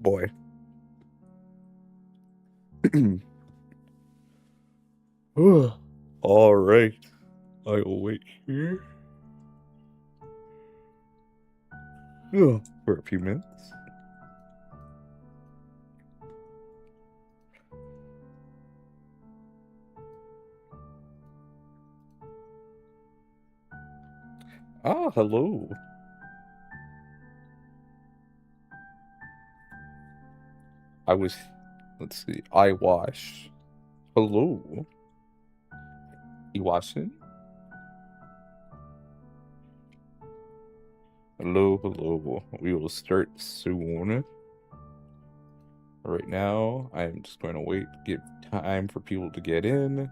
boy. All right. I will wait here for a few minutes. Ah, hello. Let's see, I wash. Hello. You washing? Hello, hello. We will start soon. Right now, I'm just going to wait, give time for people to get in.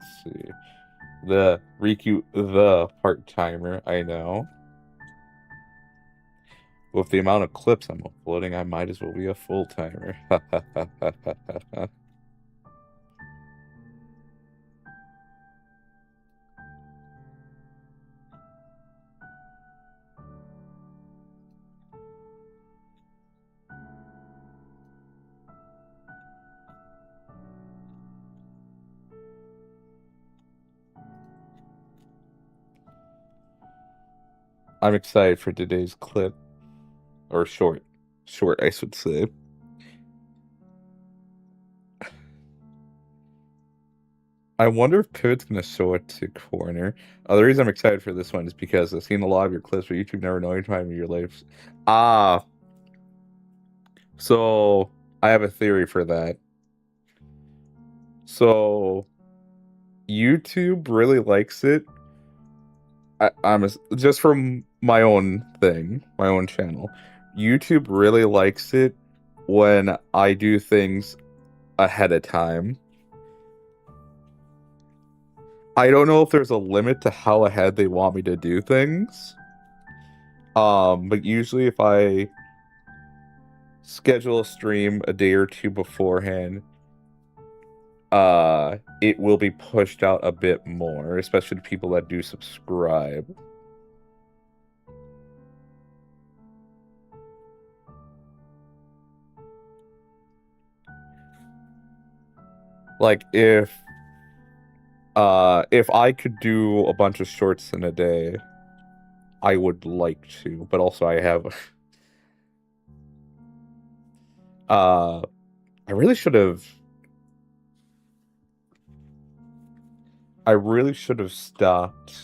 Let's see. The Rikku, the part-timer, I know. With the amount of clips I'm uploading, I might as well be a full-timer. I'm excited for today's clip. Or short. Short, I should say. I wonder if Pivot's gonna show it to Corner. The reason I'm excited for this one is because I've seen a lot of your clips, but YouTube never know any time of your life. Ah. So, I have a theory for that. So, YouTube really likes it. Just from my own thing, my own channel. YouTube really likes it when I do things ahead of time. I don't know if there's a limit to how ahead they want me to do things. But usually if I schedule a stream a day or two beforehand, it will be pushed out a bit more, especially to people that do subscribe. Like if I could do a bunch of shorts in a day, I would like to, but also I have I really should have stopped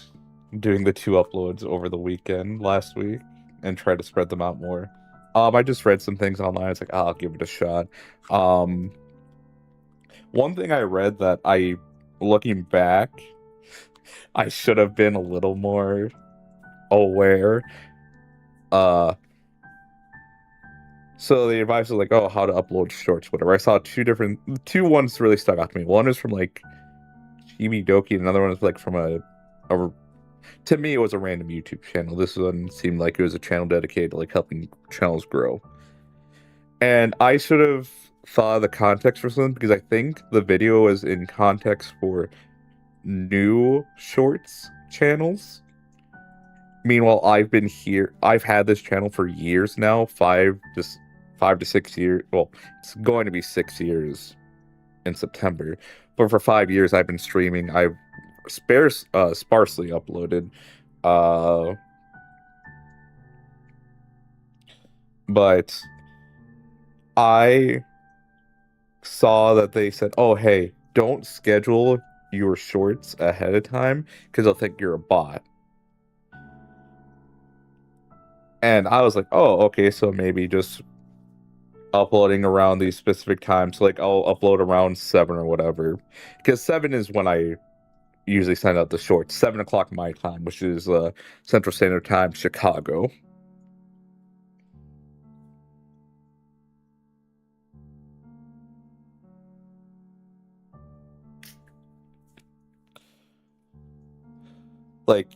doing the 2 uploads over the weekend last week and try to spread them out more. I just read some things online. It's like, I'll give it a shot. One thing I read that looking back, I should have been a little more aware. So the advice was like, oh, how to upload shorts, whatever. I saw two ones really stuck out to me. One is from like Chibi Doki, and another one is like from to me, it was a random YouTube channel. This one seemed like it was a channel dedicated to like helping channels grow. And I should have thought of the context for something, because I think the video is in context for new shorts channels. Meanwhile, I've had this channel for years now, 5 to 6 years. Well, it's going to be 6 years in September. But for 5 years, I've been streaming. I've sparsely uploaded. But I saw that they said, oh, hey, don't schedule your shorts ahead of time because they'll think you're a bot. And I was like, oh, okay, so maybe just uploading around these specific times. Like, I'll upload around 7 or whatever. Because 7 is when I usually send out the shorts. 7 o'clock my time, which is Central Standard Time, Chicago. Like,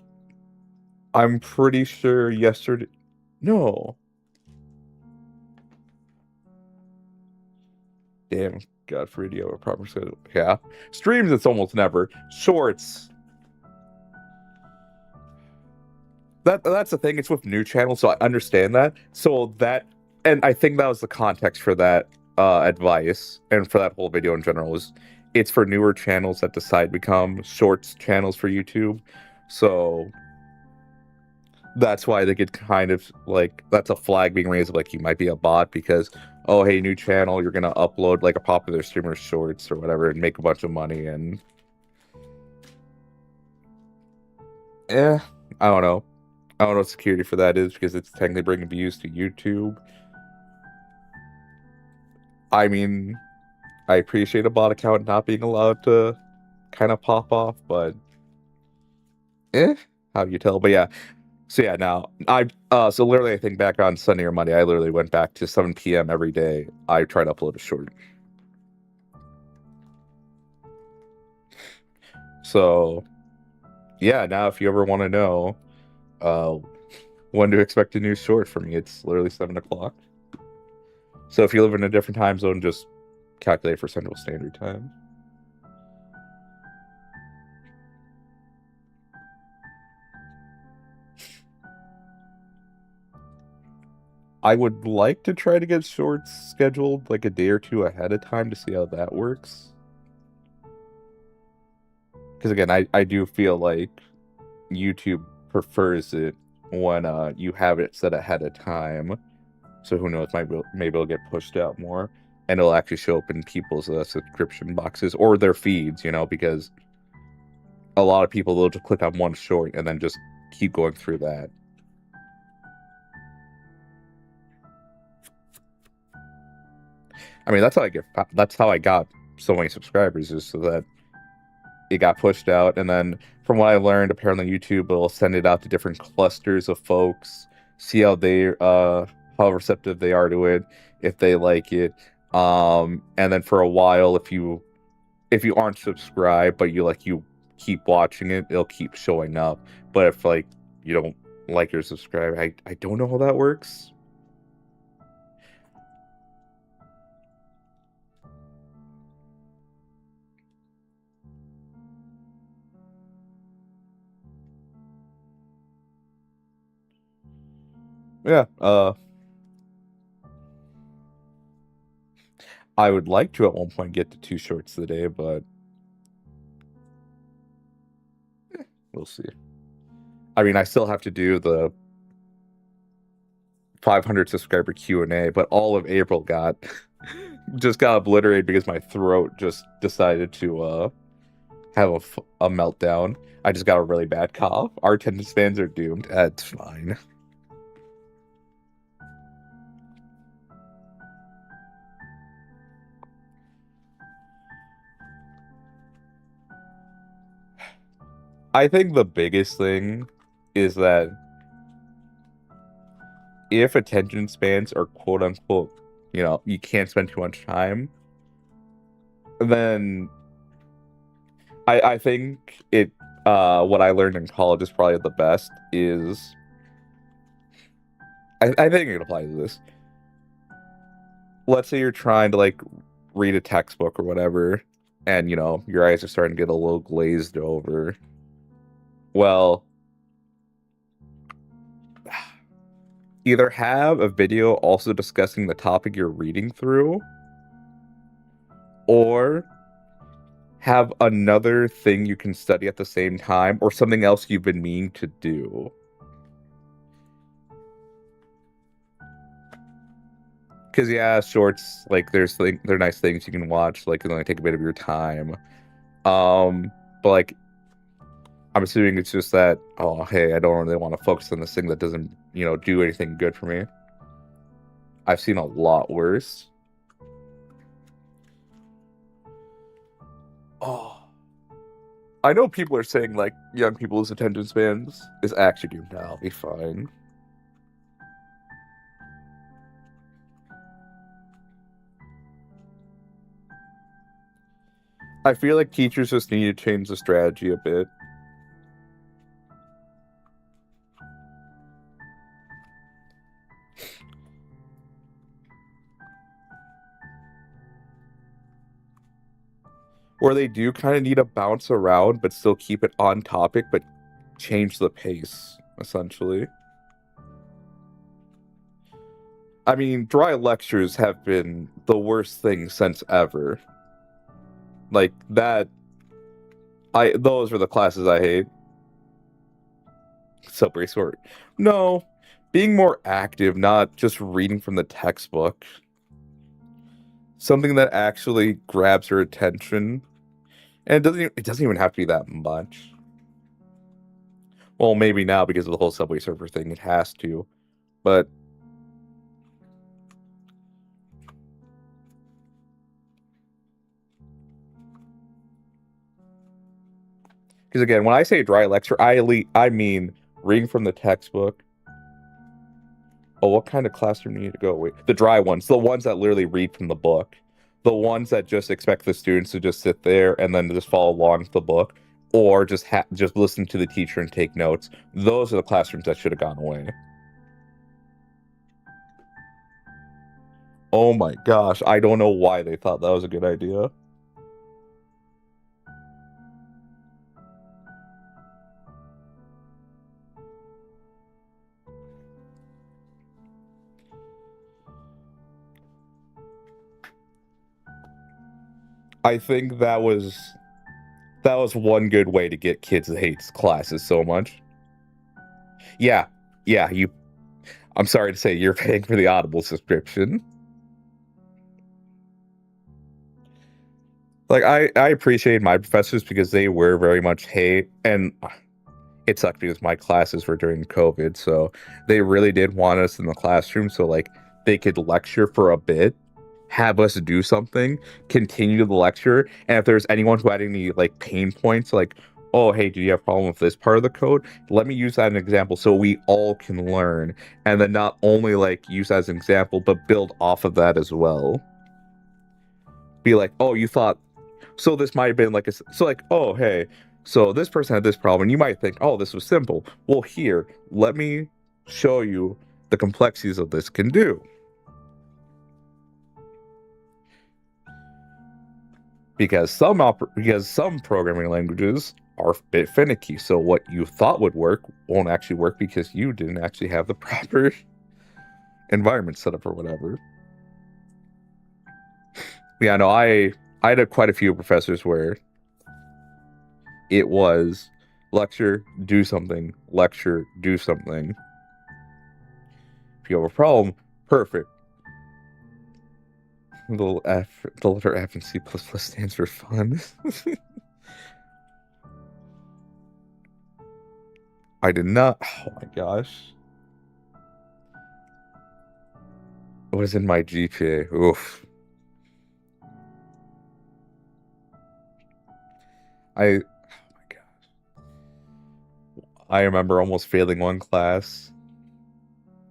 I'm pretty sure yesterday... No. Damn, God, for video or proper schedule. Yeah. Streams, it's almost never. Shorts. That's the thing. It's with new channels, so I understand that. So that, and I think that was the context for that advice, and for that whole video in general, is it's for newer channels that decide to become shorts channels for YouTube. So that's why they get kind of like, that's a flag being raised of like, you might be a bot because, oh hey, new channel, you're gonna upload like a popular streamer's shorts or whatever and make a bunch of money. And I don't know. I don't know what security for that is because it's technically bringing views to YouTube. I mean, I appreciate a bot account not being allowed to kind of pop off, but how do you tell? But yeah, so yeah, now so literally I think back on Sunday or Monday, I literally went back to 7 p.m. every day. I tried to upload a short. So yeah, now if you ever want to know when to expect a new short from me, it's literally 7 o'clock. So if you live in a different time zone, just calculate for Central Standard Time. I would like to try to get shorts scheduled like a day or two ahead of time to see how that works. Because again, I do feel like YouTube prefers it when you have it set ahead of time. So who knows, maybe it'll get pushed out more. And it'll actually show up in people's subscription boxes or their feeds, you know, because a lot of people, they'll just click on one short and then just keep going through that. I mean, that's how I got so many subscribers, is so that it got pushed out. And then from what I learned, apparently YouTube will send it out to different clusters of folks, see how how receptive they are to it, if they like it. And then for a while, if you aren't subscribed but you keep watching it, it'll keep showing up. But if like you don't like your subscribe, I don't know how that works. Yeah, I would like to at one point get to 2 shorts a day, but we'll see. I mean, I still have to do the 500 subscriber Q&A, but all of April just got obliterated because my throat just decided to have a meltdown. I just got a really bad cough. Our attendance spans are doomed. That's fine. I think the biggest thing is that if attention spans are quote unquote, you know, you can't spend too much time, then I think what I learned in college is probably the best is I think it applies to this. Let's say you're trying to like read a textbook or whatever, and you know, your eyes are starting to get a little glazed over. Well, either have a video also discussing the topic you're reading through, or have another thing you can study at the same time, or something else you've been meaning to do. Because yeah, shorts, like they're nice things you can watch, like they only take a bit of your time. But like I'm assuming it's just that, oh hey, I don't really want to focus on this thing that doesn't, you know, do anything good for me. I've seen a lot worse. Oh, I know people are saying like young people's attention spans is actually doomed. I'll be fine. I feel like teachers just need to change the strategy a bit. where they do kind of need to bounce around but still keep it on topic, but change the pace, essentially. I mean, dry lectures have been the worst thing since ever. Like, those are the classes I hate. Subway sort. No, being more active, not just reading from the textbook. Something that actually grabs your attention. And it doesn't even have to be that much. Well, maybe now because of the whole Subway Surfer thing, it has to. But because again, when I say dry lecture, I mean reading from the textbook. Oh, what kind of classroom do you need to go? Wait, the dry ones, the ones that literally read from the book, the ones that just expect the students to just sit there and then just follow along with the book, or just listen to the teacher and take notes. Those are the classrooms that should have gone away. Oh my gosh, I don't know why they thought that was a good idea. I think that was one good way to get kids to hate classes so much. Yeah, I'm sorry to say you're paying for the Audible subscription. Like, I appreciate my professors because they were very much hate, and it sucked because my classes were during COVID, so they really did want us in the classroom so, like, they could lecture for a bit, have us do something, continue the lecture, and if there's anyone who had any, like, pain points, like, oh, hey, do you have a problem with this part of the code? Let me use that as an example so we all can learn, and then not only, like, use that as an example, but build off of that as well. Be like, oh, you thought... So this might have been like oh, hey, so this person had this problem, and you might think, oh, this was simple. Well, here, let me show you the complexities of this can do. Because some programming languages are a bit finicky, so what you thought would work won't actually work because you didn't actually have the proper environment set up or whatever. Yeah, no, I had quite a few professors where it was lecture, do something, lecture, do something. If you have a problem, perfect. The letter F in C++ stands for fun. I did not. Oh my gosh. What is in my GPA? Oof. Oh my gosh. I remember almost failing one class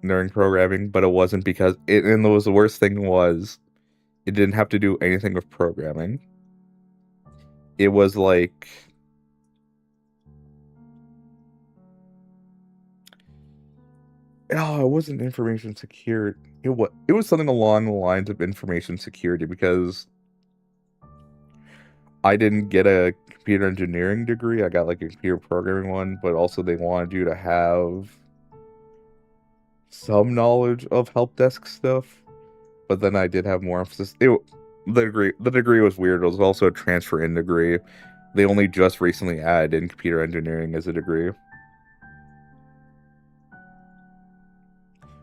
during programming, but it wasn't because and the worst thing was it didn't have to do anything with programming. It was like it wasn't information security. It was something along the lines of information security because I didn't get a computer engineering degree. I got like a computer programming one, but also they wanted you to have some knowledge of help desk stuff. But then I did have more emphasis. The degree was weird. It was also a transfer in degree. They only just recently added in computer engineering as a degree,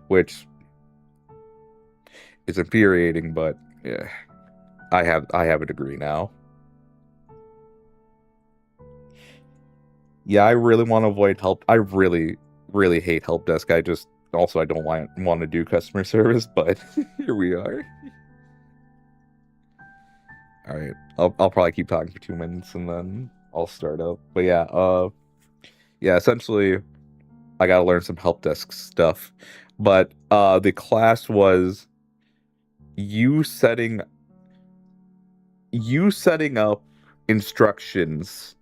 which is infuriating. But yeah, I have a degree now. Yeah, I really want to avoid help. I really hate help desk. I don't want to do customer service, but here we are. All right, I'll probably keep talking for 2 minutes and then I'll start up. But yeah, essentially, I gotta learn some help desk stuff. But the class was you setting up instructions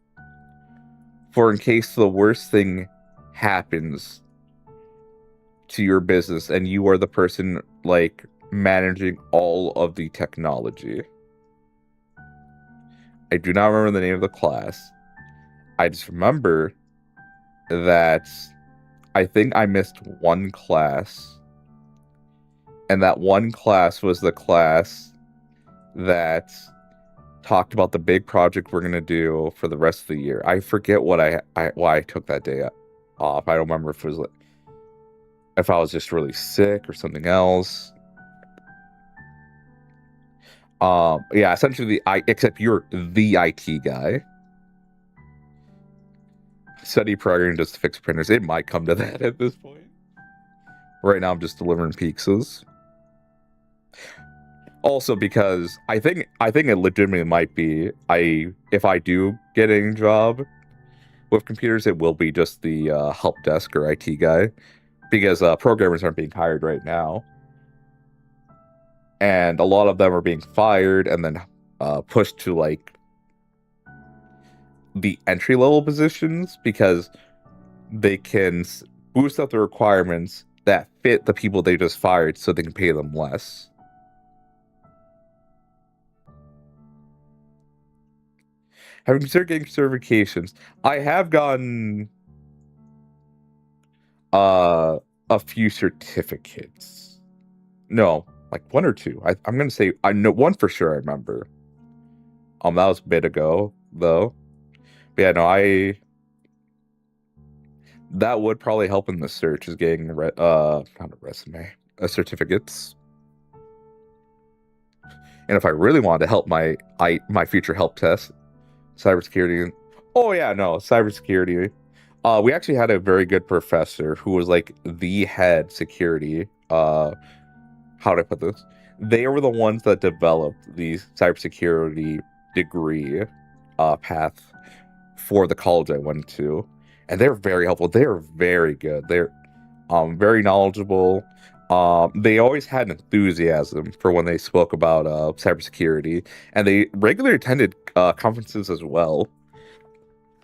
for in case the worst thing happens to your business and you are the person like managing all of the technology. I do not remember the name of the class. I just remember that I think I missed one class, and that one class was the class that talked about the big project we're gonna do for the rest of the year. I forget why I took that day off. I don't remember if it was if I was just really sick or something else. Yeah, essentially except you're the IT guy. Study programming just to fix printers. It might come to that at this point. Right now I'm just delivering pizzas. Also because I think it legitimately might be if I do get a job with computers, it will be just the help desk or IT guy, because programmers aren't being hired right now, and a lot of them are being fired and then pushed to like the entry level positions because they can boost up the requirements that fit the people they just fired so they can pay them less. Have you considered getting certifications? I have gotten a few certificates. No, like one or two. I'm gonna say I know one for sure. I remember. That was a bit ago though. But yeah, no, that would probably help in the search is getting not a resume, certificates. And if I really wanted to help my future help test, cybersecurity. Oh yeah, no, cybersecurity. We actually had a very good professor who was like the head security. How do I put this? They were the ones that developed the cybersecurity degree path for the college I went to, and they're very helpful. They're very good. They're very knowledgeable. They always had enthusiasm for when they spoke about cybersecurity, and they regularly attended conferences as well.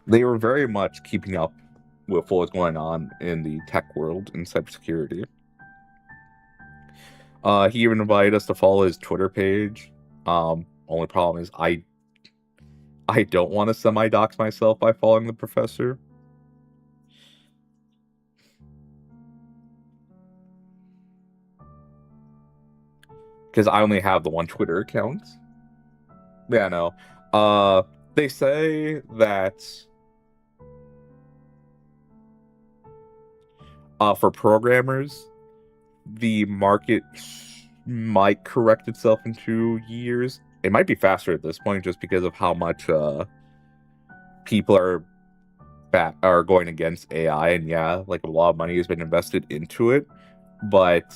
They were very much keeping up with what was going on in the tech world and cybersecurity. He even invited us to follow his Twitter page. Only problem is I don't want to semi-dox myself by following the professor. Because I only have the one Twitter account. Yeah, no. They say that for programmers, the market might correct itself in 2 years. It might be faster at this point just because of how much people are going against AI, and yeah, like a lot of money has been invested into it, but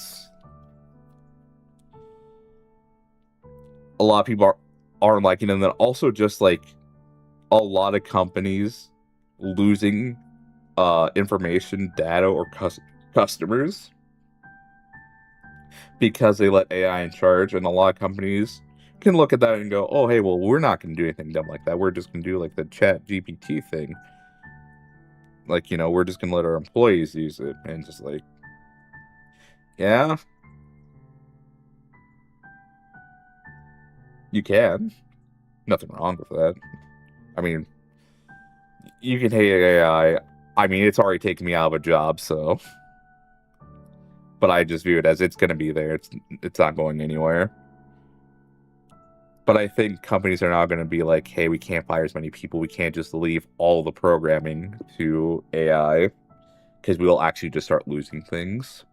a lot of people aren't liking it. And then also just like a lot of companies losing information, data, or customers because they let AI in charge, and a lot of companies can look at that and go, oh hey, well, we're not going to do anything dumb like that. We're just going to do like the chat GPT thing. Like, you know, we're just going to let our employees use it. And just like, yeah, you can. Nothing wrong with that. I mean, you can hate AI. I mean, it's already taken me out of a job, so. But I just view it as it's going to be there. It's not going anywhere. But I think companies are now going to be like, hey, we can't fire as many people. We can't just leave all the programming to AI, because we will actually just start losing things.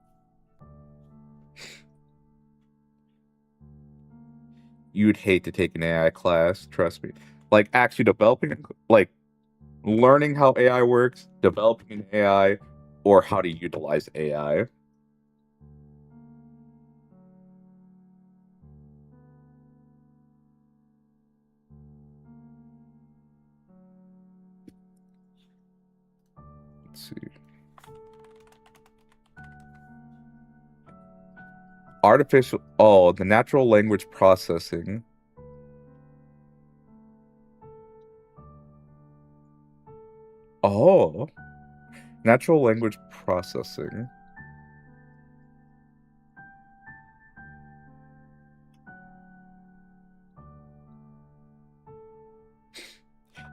You'd hate to take an AI class, trust me. Like, actually developing, like, learning how AI works, developing an AI, or how to utilize AI. Let's see. The natural language processing. Oh, natural language processing.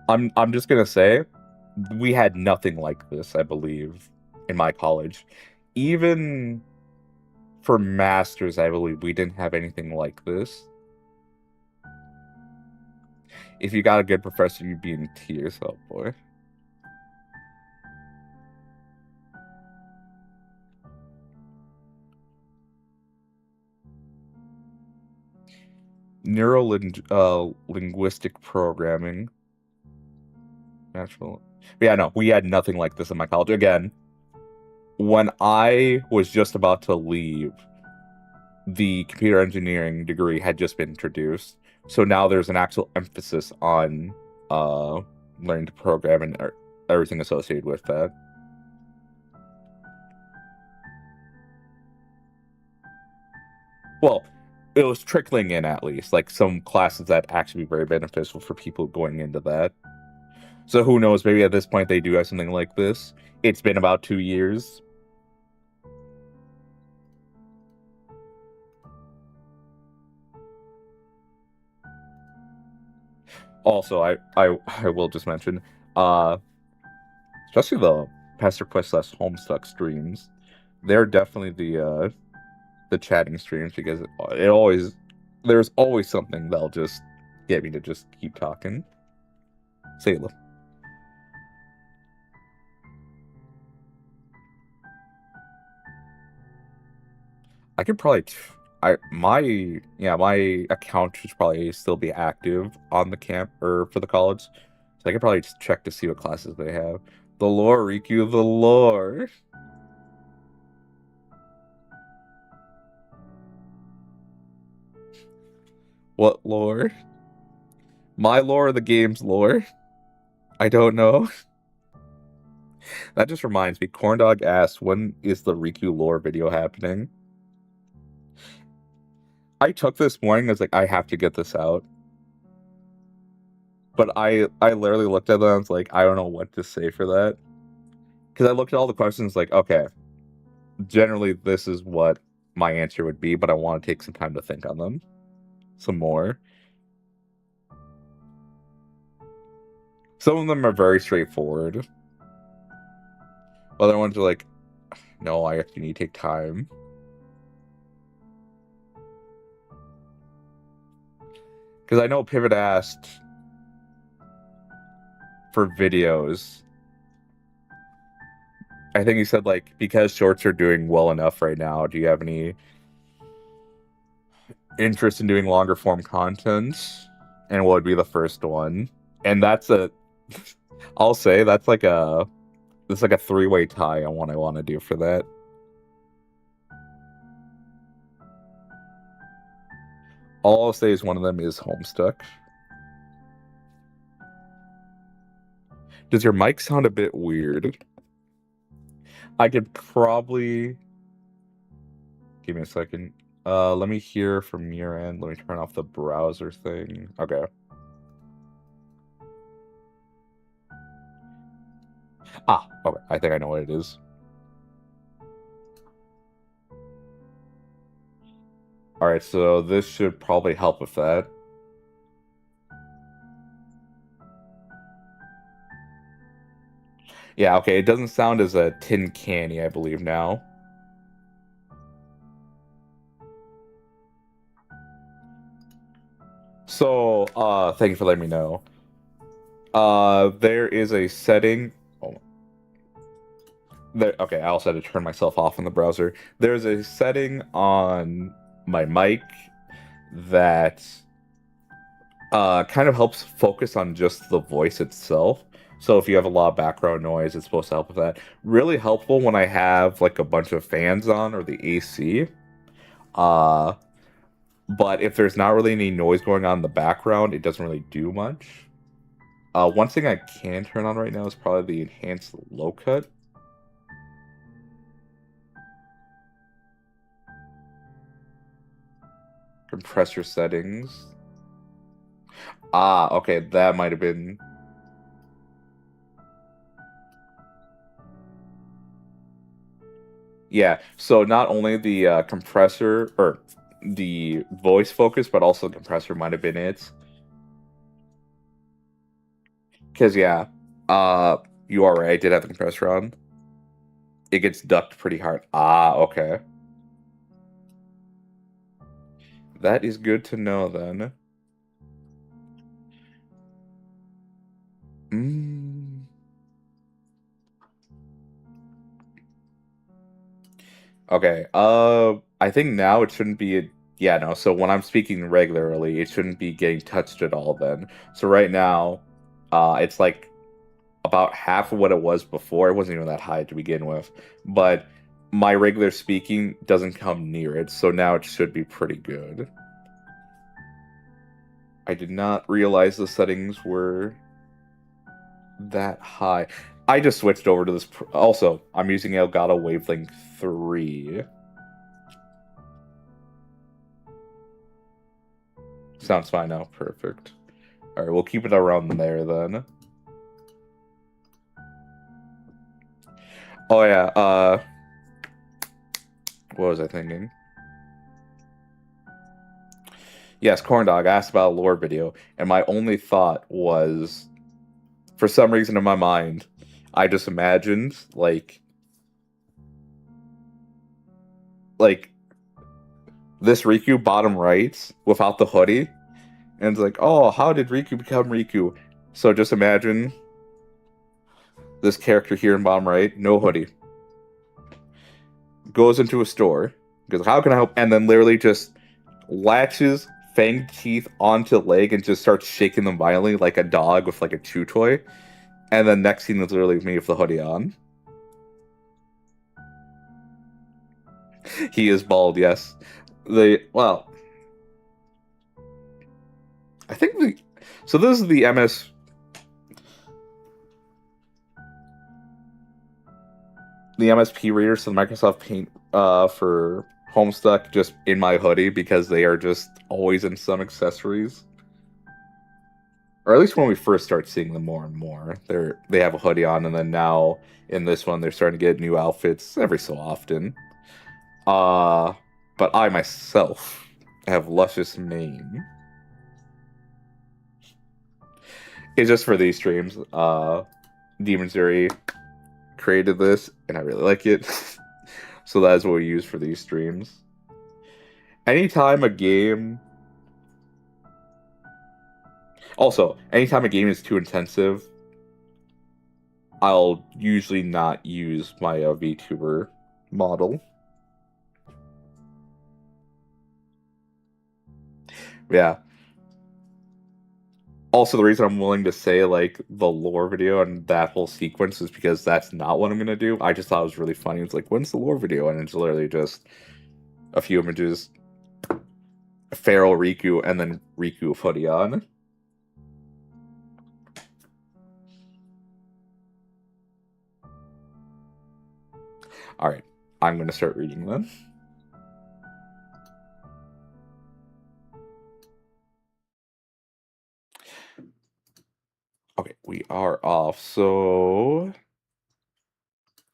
I'm just gonna say, we had nothing like this, I believe, in my college. Even for masters, I believe we didn't have anything like this. If you got a good professor, you'd be in tears, oh boy. Linguistic programming. Natural. Yeah, no, we had nothing like this in my college. Again, when I was just about to leave, the computer engineering degree had just been introduced. So now there's an actual emphasis on learning to program and everything associated with that. Well, it was trickling in at least, like some classes that actually be very beneficial for people going into that. So who knows, maybe at this point they do have something like this. It's been about 2 years. Also, I will just mention, especially the Pesterquest / Homestuck streams, they're definitely the chatting streams because it always there's always something that'll just get me to just keep talking. Salem. I could probably my account should probably still be active on the camp or for the college. So I could probably just check to see what classes they have. The lore, Rikku, the lore. What lore? My lore or the game's lore? I don't know. That just reminds me, Corndog asked, when is the Rikku lore video happening? I took this morning, I was like, I have to get this out. But I literally looked at them and I was like, I don't know what to say for that. Because I looked at all the questions like, okay, generally this is what my answer would be, but I want to take some time to think on them. Some more. Some of them are very straightforward. Other ones are like, no, I actually need to take time. Because I know Pivot asked for videos. I think he said, like, because shorts are doing well enough right now, do you have any interest in doing longer form content? And what would be the first one? And that's I'll say that's like a 3-way tie on what I want to do for that. All I'll say is one of them is Homestuck. Does your mic sound a bit weird? I could probably... Give me a second. Let me hear from your end. Let me turn off the browser thing. Okay. Okay. I think I know what it is. Alright, so this should probably help with that. Yeah, okay, it doesn't sound as a tin canny, I believe, now. So, thank you for letting me know. There is a setting... Oh. Okay, I also had to turn myself off in the browser. There's a setting on my mic that kind of helps focus on just the voice itself. So if you have a lot of background noise, it's supposed to help with that. Really helpful when I have like a bunch of fans on or the AC. But if there's not really any noise going on in the background, it doesn't really do much. One thing I can turn on right now is probably the enhanced low cut. Compressor settings. Okay, that might have been... Yeah, so not only the compressor, or the voice focus, but also the compressor might have been it. Because, yeah, you are right. I did have the compressor on. It gets ducked pretty hard. Ah, okay. That is good to know, then. Okay, I think now it shouldn't be... Yeah, no, so when I'm speaking regularly, it shouldn't be getting touched at all, then. So right now, it's like about half of what it was before. It wasn't even that high to begin with, but my regular speaking doesn't come near it, so now it should be pretty good. I did not realize the settings were that high. I just switched over to this. Also, I'm using Elgato Wavelength 3. Sounds fine now. Perfect. Alright, we'll keep it around there then. Oh yeah, what was I thinking? Yes, Corndog asked about a lore video, and my only thought was, for some reason in my mind, I just imagined, like this Rikku bottom right without the hoodie, and it's like, oh, how did Rikku become Rikku? So just imagine this character here in bottom right, no hoodie, goes into a store, goes, how can I help? And then literally just latches fanged teeth onto leg and just starts shaking them violently like a dog with like a chew toy. And then next scene is literally me with the hoodie on. He is bald, yes. Well, I think so this is the MSP readers to the Microsoft Paint for Homestuck just in my hoodie because they are just always in some accessories. Or at least when we first start seeing them more and more. They have a hoodie on, and then now in this one they're starting to get new outfits every so often. But I myself have luscious mane. It's just for these streams. Demon Zuri created this, and I really like it. So that is what we use for these streams. Anytime a game is too intensive, I'll usually not use my VTuber model. Yeah. Also, the reason I'm willing to say, like, the lore video and that whole sequence is because that's not what I'm gonna do. I just thought it was really funny. It's like, when's the lore video? And it's literally just a few images, Feral Rikku, and then Rikku with hoodie on. Alright, I'm gonna start reading them. Okay, we are off. So,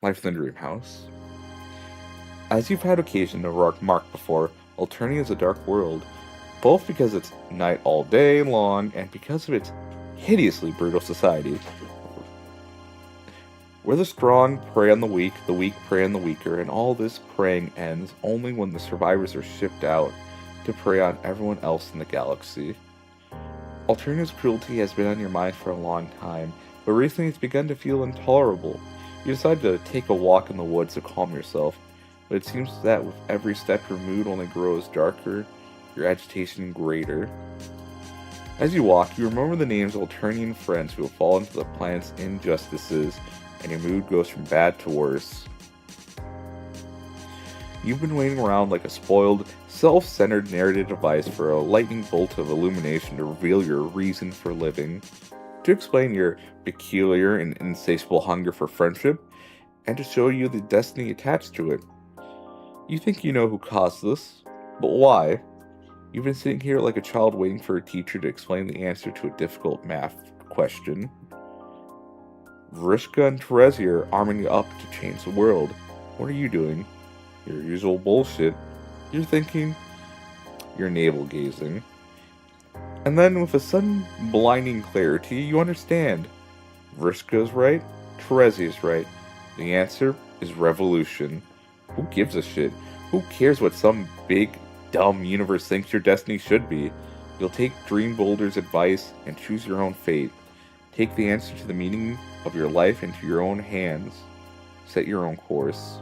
Life in the Dream House. As you've had occasion to remark before, Alternia is a dark world, both because it's night all day long and because of its hideously brutal society. Where the strong prey on the weak prey on the weaker, and all this preying ends only when the survivors are shipped out to prey on everyone else in the galaxy. Alternia's cruelty has been on your mind for a long time, but recently it's begun to feel intolerable. You decide to take a walk in the woods to calm yourself, but it seems that with every step your mood only grows darker, your agitation greater. As you walk, you remember the names of Alternian friends who have fallen to the planet's injustices, and your mood goes from bad to worse. You've been waiting around like a spoiled, self-centered narrative device for a lightning bolt of illumination to reveal your reason for living, to explain your peculiar and insatiable hunger for friendship, and to show you the destiny attached to it. You think you know who caused this, but why? You've been sitting here like a child waiting for a teacher to explain the answer to a difficult math question. Vrishka and Terezi are arming you up to change the world. What are you doing? Your usual bullshit. You're thinking. You're navel-gazing. And then, with a sudden blinding clarity, you understand. Vrishka's right, Terezi's right. The answer is revolution. Who gives a shit? Who cares what some big, dumb universe thinks your destiny should be? You'll take Dream Boulder's advice and choose your own fate. Take the answer to the meaning of your life into your own hands. Set your own course.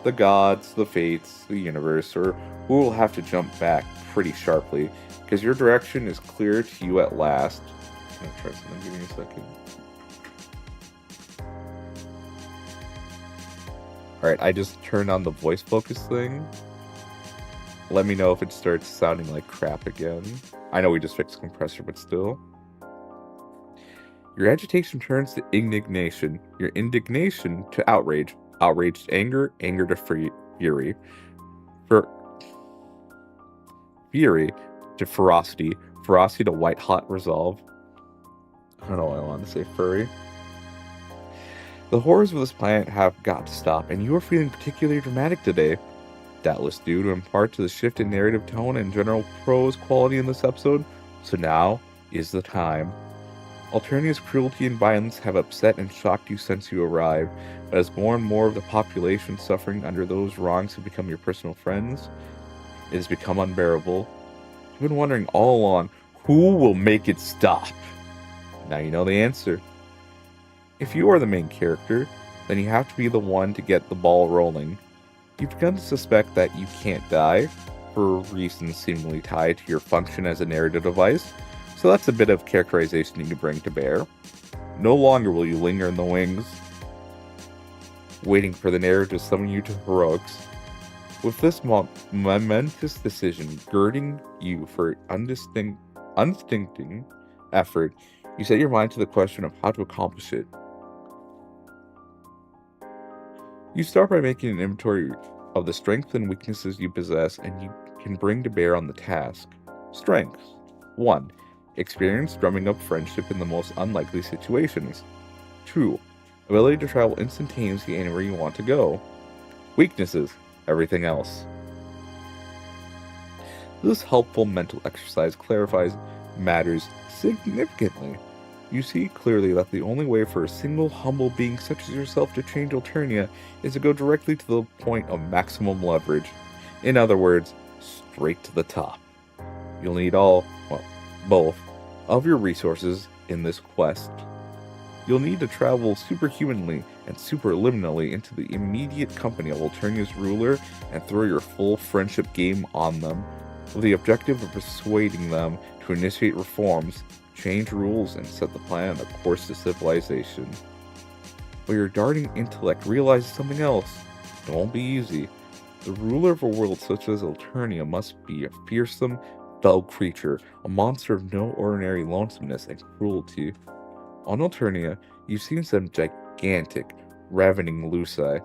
The gods, the fates, the universe, or who will have to jump back pretty sharply, because your direction is clear to you at last. I'm gonna try something, give me a second. Alright, I just turned on the voice focus thing. Let me know if it starts sounding like crap again. I know we just fixed compressor, but still. Your agitation turns to indignation, your indignation to outrage, outrage to anger, anger to fury, fury to ferocity, ferocity to white-hot resolve. I don't know why I wanted to say furry. The horrors of this planet have got to stop, and you are feeling particularly dramatic today. Doubtless due to in part to the shift in narrative tone and general prose quality in this episode, so now is the time. Alternia's cruelty and violence have upset and shocked you since you arrived, but as more and more of the population suffering under those wrongs have become your personal friends, it has become unbearable. You've been wondering all along, who will make it stop? Now you know the answer. If you are the main character, then you have to be the one to get the ball rolling. You've begun to suspect that you can't die, for reasons seemingly tied to your function as a narrative device, so that's a bit of characterization you can bring to bear. No longer will you linger in the wings, waiting for the narrative to summon you to heroics. With this momentous decision girding you for unstinting effort, you set your mind to the question of how to accomplish it. You start by making an inventory of the strengths and weaknesses you possess and you can bring to bear on the task. Strengths. 1. Experience drumming up friendship in the most unlikely situations. 2. Ability to travel instantaneously anywhere you want to go. Weaknesses. Everything else. This helpful mental exercise clarifies matters significantly. You see clearly that the only way for a single humble being such as yourself to change Alternia is to go directly to the point of maximum leverage. In other words, straight to the top. You'll need both, of your resources in this quest. You'll need to travel superhumanly and superliminally into the immediate company of Alternia's ruler and throw your full friendship game on them, with the objective of persuading them to initiate reforms, change rules, and set the planet on a course to civilization. But your darting intellect realizes something else. It won't be easy. The ruler of a world such as Alternia must be a fearsome, fell creature, a monster of no ordinary lonesomeness and cruelty. On Alternia, you've seen some gigantic, ravening Luci,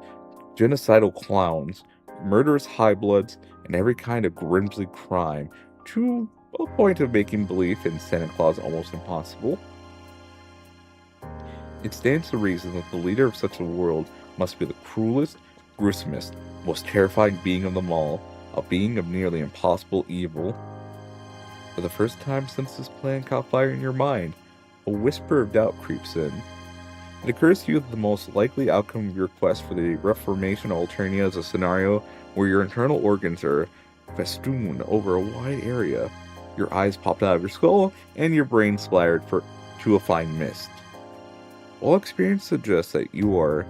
genocidal clowns, murderous high-bloods, and every kind of grimsly crime, to a point of making belief in Santa Claus almost impossible. It stands to reason that the leader of such a world must be the cruelest, gruesomest, most terrifying being of them all, a being of nearly impossible evil. For the first time since this plan caught fire in your mind, a whisper of doubt creeps in. It occurs to you that the most likely outcome of your quest for the reformation of Alternia is a scenario where your internal organs are festooned over a wide area. Your eyes popped out of your skull, and your brain splattered to a fine mist. While experience suggests that you're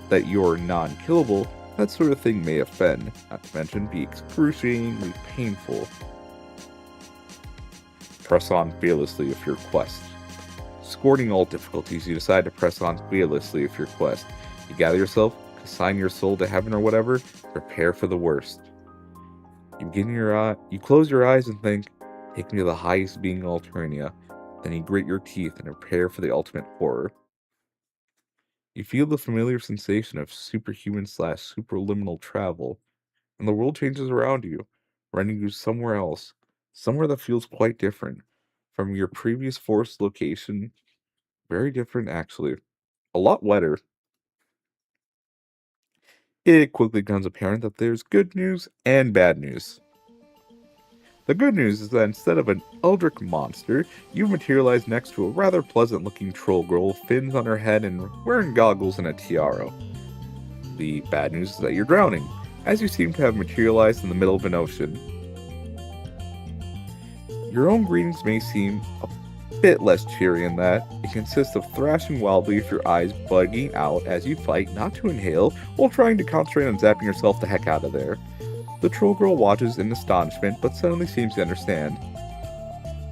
non-killable, that sort of thing may offend, not to mention be excruciatingly painful. Press on fearlessly with your quest. Scorning all difficulties, you decide to press on fearlessly with your quest. You gather yourself, assign your soul to heaven or whatever, prepare for the worst. You close your eyes and think, take me to the highest being Alternia. Then you grit your teeth and prepare for the ultimate horror. You feel the familiar sensation of superhuman/superliminal travel, and the world changes around you, running you somewhere else, somewhere that feels quite different from your previous forest location. Very different, actually. A lot wetter. It quickly becomes apparent that there's good news and bad news. The good news is that instead of an eldritch monster, you've materialized next to a rather pleasant-looking troll girl with fins on her head and wearing goggles and a tiara. The bad news is that you're drowning, as you seem to have materialized in the middle of an ocean. Your own greetings may seem a bit less cheery in that it consists of thrashing wildly with your eyes bugging out as you fight not to inhale while trying to concentrate on zapping yourself the heck out of there. The troll girl watches in astonishment, but suddenly seems to understand.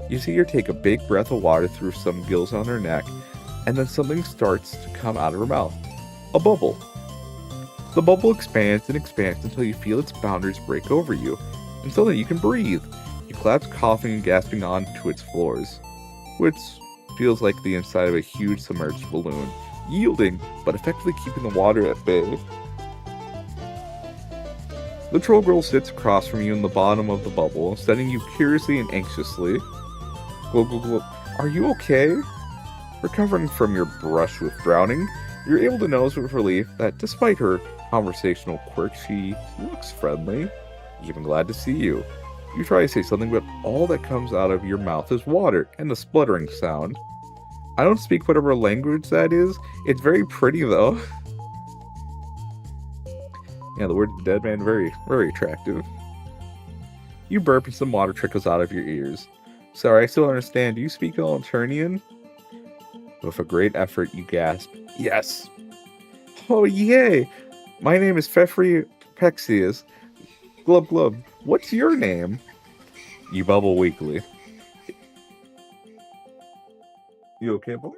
You see her take a big breath of water through some gills on her neck, and then something starts to come out of her mouth. A bubble. The bubble expands and expands until you feel its boundaries break over you, and suddenly you can breathe. You collapse coughing and gasping onto its floors, which feels like the inside of a huge submerged balloon, yielding, but effectively keeping the water at bay. The troll girl sits across from you in the bottom of the bubble, studying you curiously and anxiously. Glub, glub, glub. Are you okay? Recovering from your brush with drowning, you're able to notice with relief that despite her conversational quirks, she looks friendly, even glad to see you. You try to say something, but all that comes out of your mouth is water and the spluttering sound. I don't speak whatever language that is. It's very pretty, though. Yeah, the word dead man, very, very attractive. You burp and some water trickles out of your ears. Sorry, I still don't understand. Do you speak Alternian? With a great effort, you gasp, yes! Oh, yay! My name is Fefri Pexius. Glub glub. What's your name? You bubble weakly. You okay, boy?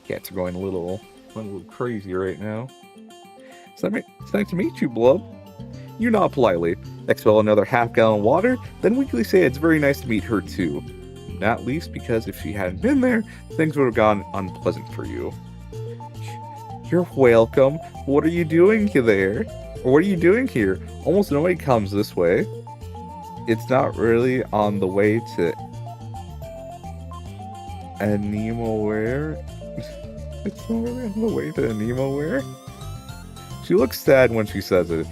Cats are going a little crazy right now. It's nice to meet you, Blub. You nod politely, expel another half-gallon of water, then weakly say it's very nice to meet her too. Not least because if she hadn't been there, things would have gone unpleasant for you. You're welcome. What are you doing there? Or what are you doing here? Almost nobody comes this way. It's not really on the way to Anemoware. It's not really on the way to Anemoware. She looks sad when she says it,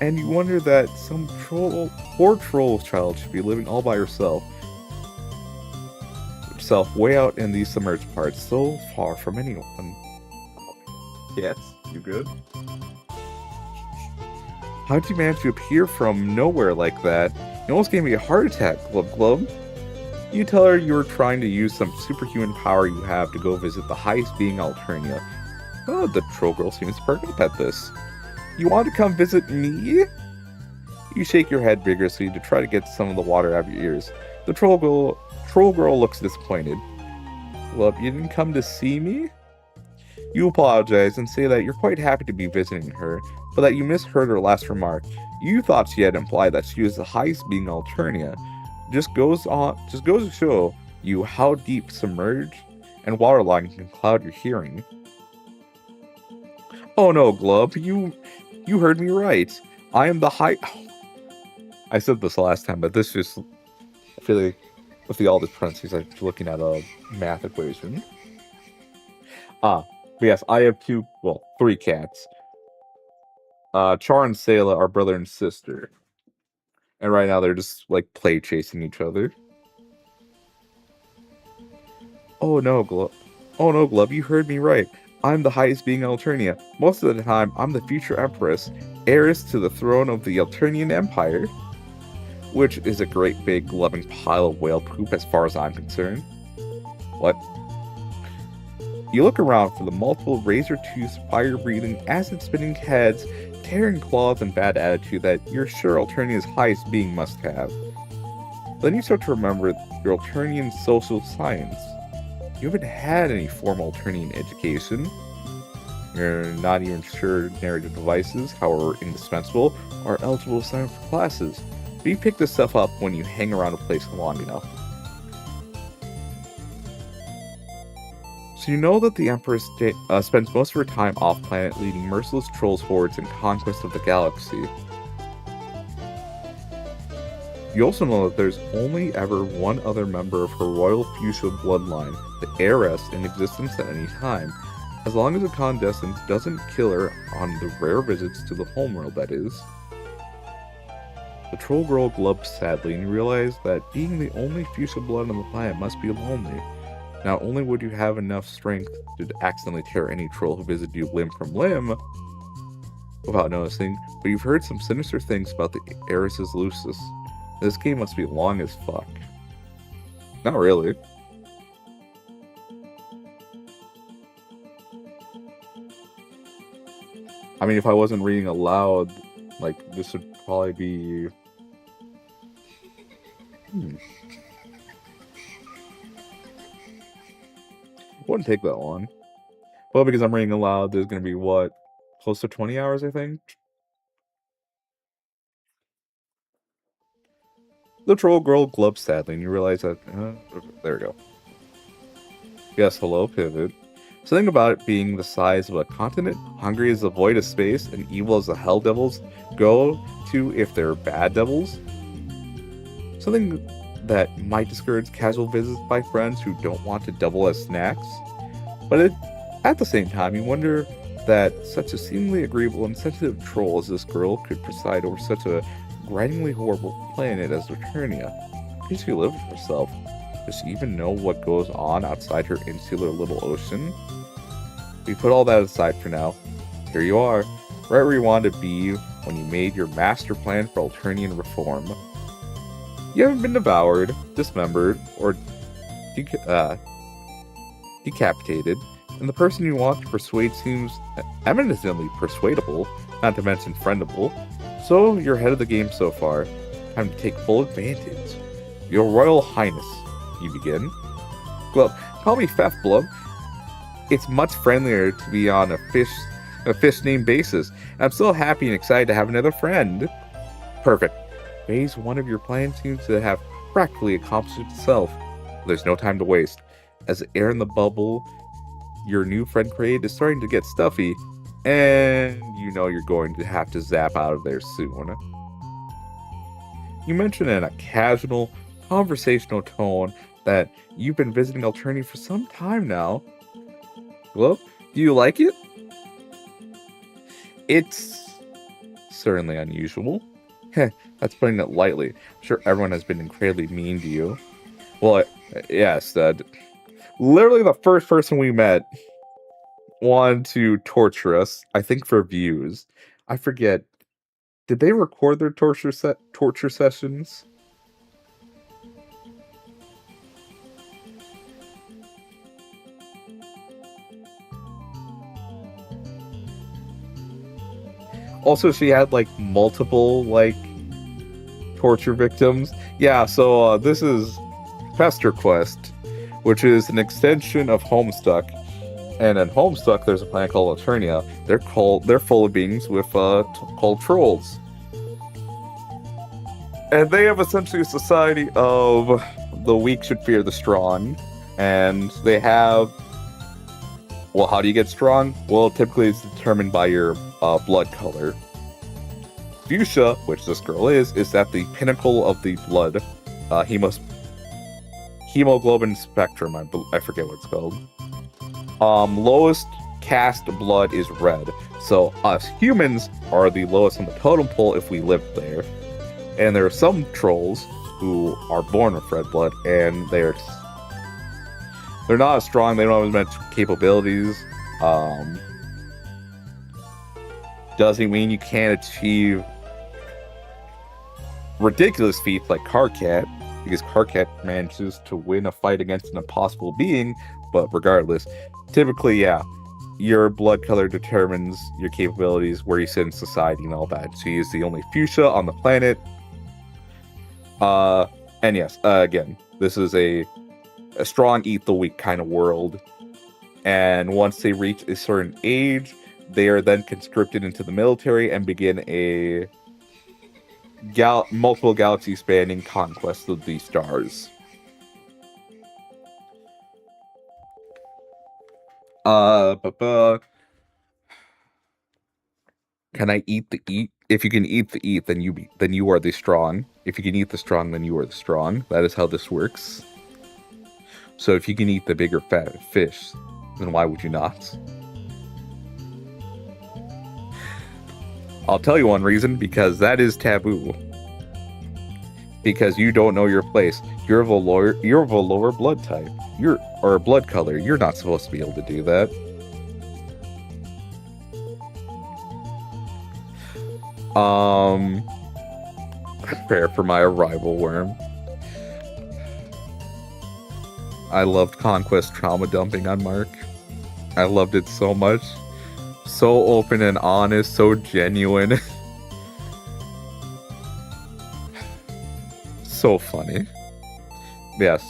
and you wonder that some poor troll child should be living all by herself way out in these submerged parts, so far from anyone. Yes, you good? How'd you manage to appear from nowhere like that? You almost gave me a heart attack, Glub Glub. You tell her you were trying to use some superhuman power you have to go visit the highest being Alternia. Oh, the troll girl seems to perk up at this. You want to come visit me? You shake your head vigorously to try to get some of the water out of your ears. The troll girl looks disappointed. Well, you didn't come to see me? You apologize and say that you're quite happy to be visiting her, but that you misheard her last remark. You thought she had implied that she was the highest being Alternia. Just goes to show you how deep submerged and waterlogging can cloud your hearing. Oh no, Glub, you heard me right. I am the high... I said this last time, but this just... I feel like with all this parentheses, I'm looking at a math equation. But yes, I have three cats. Char and Sayla are brother and sister. And right now they're just, like, play chasing each other. Oh no, Glub, you heard me right. I'm the highest being Alternia. Most of the time, I'm the future Empress, heiress to the throne of the Alternian Empire. Which is a great big loving pile of whale poop as far as I'm concerned. What? You look around for the multiple razor-toothed, fire-breathing, acid-spitting heads, tearing claws, and bad attitude that you're sure Alternia's highest being must have. Then you start to remember your Alternian social science. You haven't had any formal Alternian education. You're not even sure narrative devices, however indispensable, are eligible to sign up for classes. But you pick this stuff up when you hang around a place long enough. So you know that the Empress spends most of her time off-planet leading merciless trolls hordes in conquest of the galaxy. You also know that there's only ever one other member of her royal fuchsia bloodline, the heiress, in existence at any time, as long as a condescent doesn't kill her on the rare visits to the homeworld, that is. The troll girl gulped sadly, and you realize that being the only fuchsia blood on the planet must be lonely. Not only would you have enough strength to accidentally tear any troll who visited you limb from limb without noticing, but you've heard some sinister things about the heiress's Lucis. This game must be long as fuck. Not really. I mean, if I wasn't reading aloud, like, this would probably be... It wouldn't take that long. Well, because I'm reading aloud, there's going to be, what, close to 20 hours, I think? The troll girl gulps sadly, and you realize that... there we go. Yes, hello, pivot. Something about it being the size of a continent, hungry as the void of space, and evil as the hell devils go to if they're bad devils. Something that might discourage casual visits by friends who don't want to double as snacks. But at the same time, you wonder that such a seemingly agreeable and sensitive troll as this girl could preside over such a grindingly horrible planet as Returnia. How she live with herself? Does she even know what goes on outside her insular little ocean? We put all that aside for now. Here you are, right where you wanted to be when you made your master plan for Alternian reform. You haven't been devoured, dismembered, or decapitated, and the person you want to persuade seems eminently persuadable, not to mention friendable, so you're ahead of the game so far. Time to take full advantage. Your Royal Highness, you begin. Glub, call me Fef, Blub. It's much friendlier to be on a fish name basis. I'm so happy and excited to have another friend. Perfect. Phase 1 of your plan seems to have practically accomplished itself. There's no time to waste. As the air in the bubble your new friend created is starting to get stuffy, and you know you're going to have to zap out of there soon. You mentioned in a casual, conversational tone that you've been visiting Alternia for some time now. Well, do you like it? It's certainly unusual. Heh, that's putting it lightly. I'm sure everyone has been incredibly mean to you. Well, yes, literally the first person we met wanted to torture us, I think for views. I forget. Did they record their torture sessions? Also, she had like multiple like torture victims. Yeah, so this is Pesterquest, which is an extension of Homestuck. And in Homestuck, there's a planet called Alternia. They're full of beings with called trolls. And they have essentially a society of the weak should fear the strong. And they have... Well, how do you get strong? Well, typically it's determined by your blood color. Fuchsia, which this girl is at the pinnacle of the blood hemoglobin spectrum. I forget what it's called. Lowest cast blood is red. So us humans are the lowest on the totem pole if we live there. And there are some trolls who are born with red blood, and they're not as strong. They don't have as much capabilities. Doesn't mean you can't achieve ridiculous feats like Karkat, because Karkat manages to win a fight against an impossible being. But regardless, typically, yeah, your blood color determines your capabilities, where you sit in society, and all that. She is the only fuchsia on the planet. And yes, again, this is a strong eat the weak kind of world. And once they reach a certain age, they are then conscripted into the military and begin a multiple galaxy spanning conquest of the stars. Can I eat the if you can eat the eat, then you are the strong. If you can eat the strong, then you are the strong. That is how this works. So if you can eat the bigger fat fish, then why would you not? I'll tell you one reason, because that is taboo. Because you don't know your place. You're of a lower blood type. Or a blood color. You're not supposed to be able to do that. Prepare for my arrival, worm. I loved Conquest trauma dumping on Mark. I loved it so much. So open and honest, so genuine. So funny. Yes.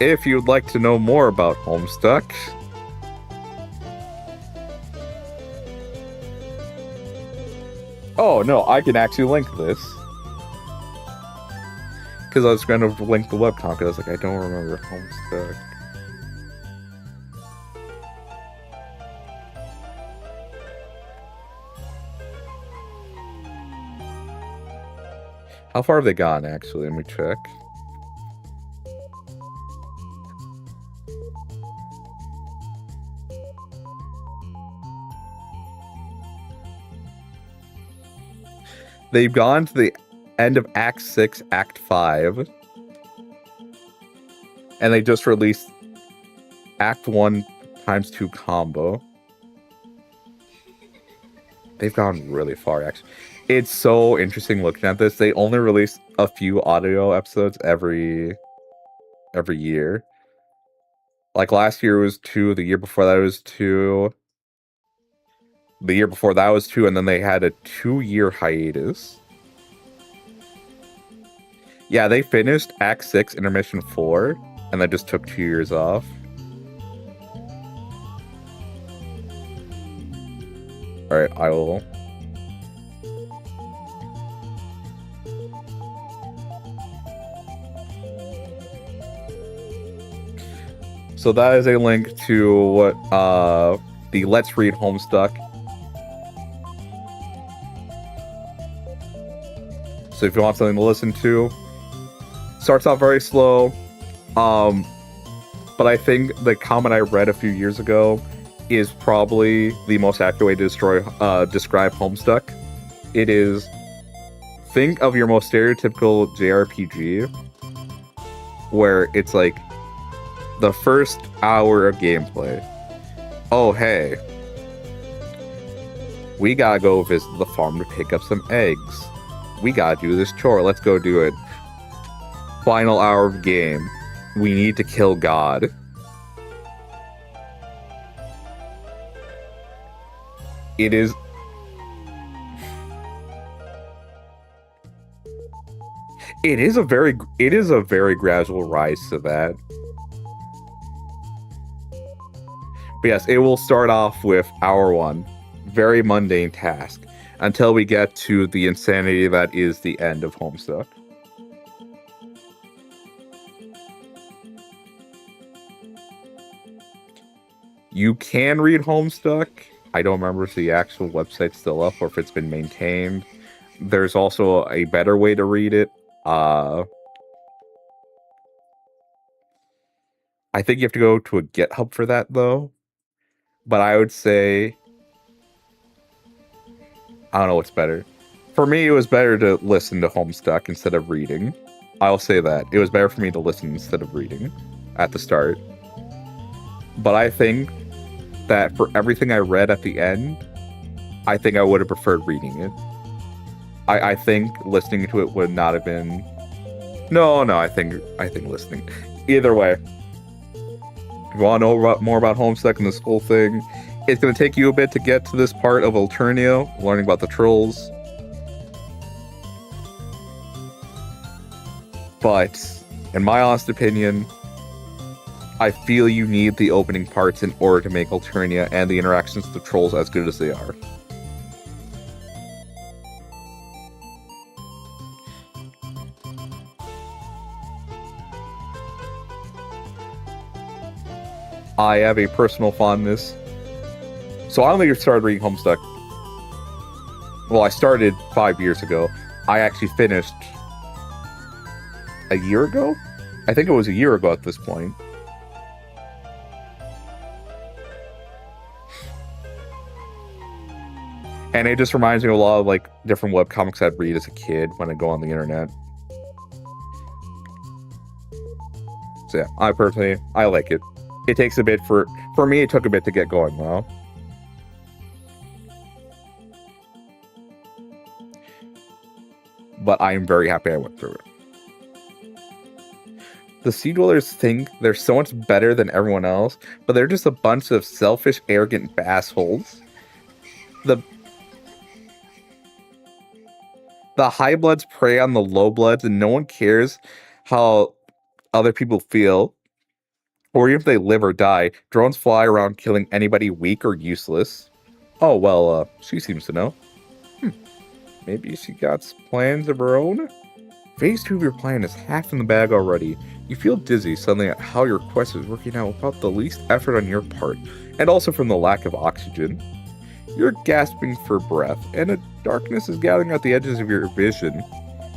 If you'd like to know more about Homestuck, oh no, I can actually link this. Because I was going to link the webcomic, because I was like, I don't remember Homestuck. How far have they gone, actually? Let me check. They've gone to the end of Act 6, Act 5. And they just released Act 1 ×2 combo. They've gone really far, actually. It's so interesting looking at this. They only release a few audio episodes every year. Like last year was 2, the year before that was 2. The year before that was 2, and then they had a 2-year hiatus. Yeah, they finished Act 6, Intermission 4, and they just took 2 years off. Alright, I will... So that is a link to what the Let's Read Homestuck. So if you want something to listen to, starts off very slow. But I think the comment I read a few years ago is probably the most accurate way to describe Homestuck. It is, think of your most stereotypical JRPG, where it's like the first hour of gameplay. Oh, hey. We gotta go visit the farm to pick up some eggs. We gotta do this chore. Let's go do it. Final hour of game. We need to kill God. It is... It is a very gradual rise to that. But yes, it will start off with hour 1. Very mundane task. Until we get to the insanity that is the end of Homestuck. You can read Homestuck. I don't remember if the actual website's still up or if it's been maintained. There's also a better way to read it. I think you have to go to a GitHub for that, though. But I would say... I don't know what's better. For me, it was better to listen to Homestuck instead of reading. I'll say that. It was better for me to listen instead of reading at the start. But I think that for everything I read at the end, I think I would have preferred reading it. I think listening to it would not have been... No, I think listening. Either way. If you want to know more about Homestuck and this whole thing, it's going to take you a bit to get to this part of Alternia, learning about the trolls. But, in my honest opinion, I feel you need the opening parts in order to make Alternia and the interactions with the trolls as good as they are. I have a personal fondness. So I only started reading Homestuck Well, I started 5 years ago. I actually finished a year ago? I think it was a year ago at this point. And it just reminds me of a lot of like different webcomics I'd read as a kid when I go on the internet. So yeah, I like it. It takes a bit for me, it took a bit to get going though. But I am very happy I went through it. The Sea Dwellers think they're so much better than everyone else, but they're just a bunch of selfish, arrogant assholes. The high bloods prey on the low bloods, and no one cares how other people feel, or even if they live or die. Drones fly around killing anybody weak or useless. Oh, well, she seems to know. Maybe she got plans of her own? Phase 2 of your plan is half in the bag already. You feel dizzy suddenly at how your quest is working out without the least effort on your part, and also from the lack of oxygen. You're gasping for breath, and a darkness is gathering at the edges of your vision.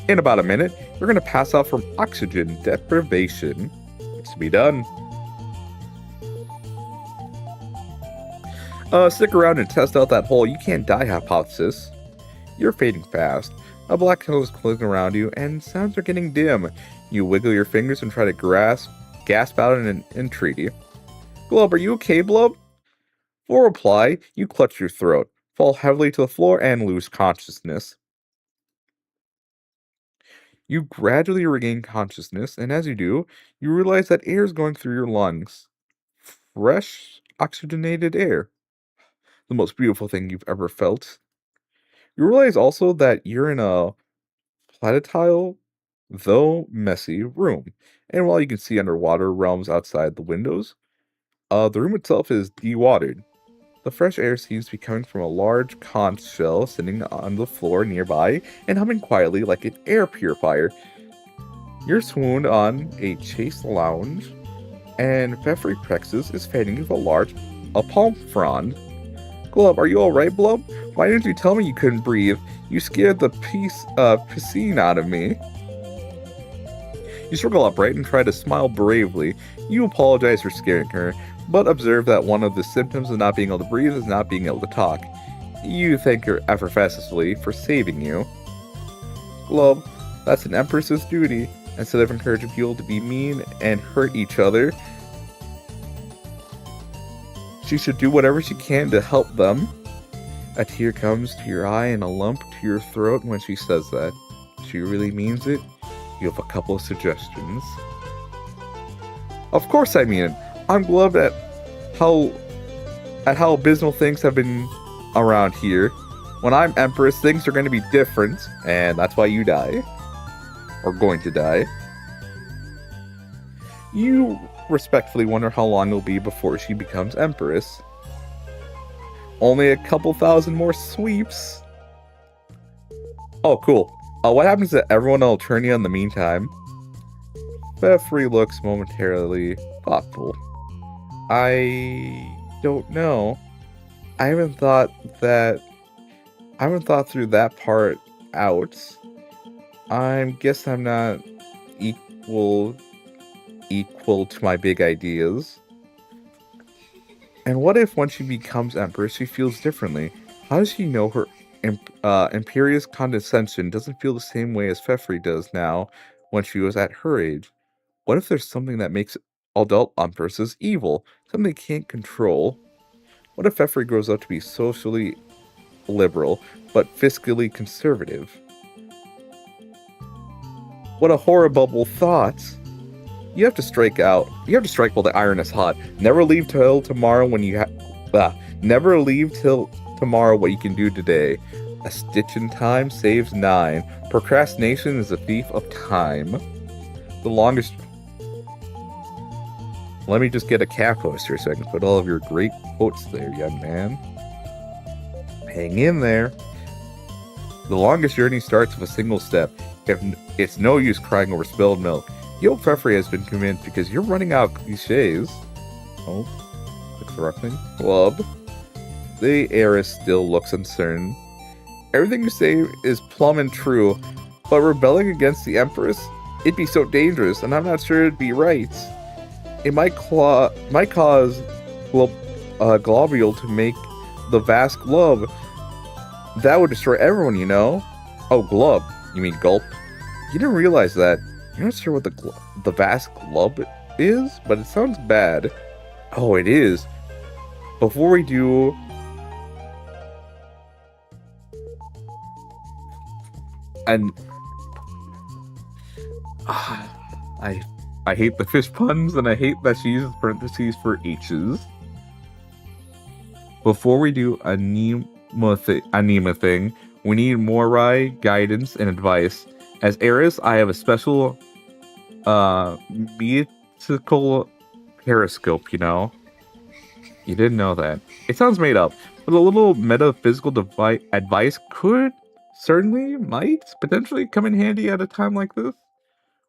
In about a minute, you're going to pass out from oxygen deprivation. It's to be done. Stick around and test out that whole "you can't die" hypothesis. You're fading fast. A black hill is closing around you, and sounds are getting dim. You wiggle your fingers and try to gasp out an entreaty. Glub, are you okay, Blub? For reply, you clutch your throat, fall heavily to the floor, and lose consciousness. You gradually regain consciousness, and as you do, you realize that air is going through your lungs. Fresh, oxygenated air. The most beautiful thing you've ever felt. You realize also that you're in a platitile, though messy, room. And while you can see underwater realms outside the windows, the room itself is dewatered. The fresh air seems to be coming from a large conch shell sitting on the floor nearby and humming quietly like an air purifier. You're swooned on a chaste lounge, and Pfeffry Prexus is fanning you with a palm frond. Glub, are you alright, Blub? Why didn't you tell me you couldn't breathe? You scared the piscine out of me. You struggle upright and try to smile bravely. You apologize for scaring her, but observe that one of the symptoms of not being able to breathe is not being able to talk. You thank her effervescently for saving you. Glub, that's an Empress's duty. Instead of encouraging people to be mean and hurt each other, she should do whatever she can to help them. A tear comes to your eye and a lump to your throat when she says that. She really means it. You have a couple of suggestions. Of course I mean it. I'm glad at how abysmal things have been around here. When I'm Empress, things are going to be different, and that's why you die. Or going to die. You respectfully wonder how long it'll be before she becomes Empress. Only a couple thousand more sweeps. Oh, cool. What happens to everyone in Alternia in the meantime? Pfeffry looks momentarily thoughtful. I don't know. I haven't thought through that part out. I guess I'm not equal to my big ideas. And what if when she becomes Empress, she feels differently? How does she know her imperious condescension doesn't feel the same way as Pfeffry does now when she was at her age? What if there's something that makes adult Empresses evil, something they can't control? What if Pfeffry grows up to be socially liberal, but fiscally conservative? What a horrible thought! You have to strike while the iron is hot. Never leave till tomorrow never leave till tomorrow what you can do today. A stitch in time saves 9. Procrastination is a thief of time. The longest... Let me just get a cat poster so I can put all of your great quotes there, young man. Hang in there. The longest journey starts with a single step. It's no use crying over spilled milk. Yo, Pfeffry has been convinced because you're running out of cliches. Oh, click the right thing. Club. The heiress still looks uncertain. Everything you say is plumb and true, but rebelling against the Empress? It'd be so dangerous, and I'm not sure it'd be right. It might cause globule to make the vast glove. That would destroy everyone, you know? Oh, glub. You mean gulp? You didn't realize that. You're not sure what the vast glub is, but it sounds bad. Oh, it is. Before we do... And... I hate the fish puns, and I hate that she uses parentheses for H's. Before we do anima thing, we need more guidance and advice. As Eris, I have a special mythical periscope, you know? You didn't know that. It sounds made up, but a little metaphysical advice might potentially come in handy at a time like this.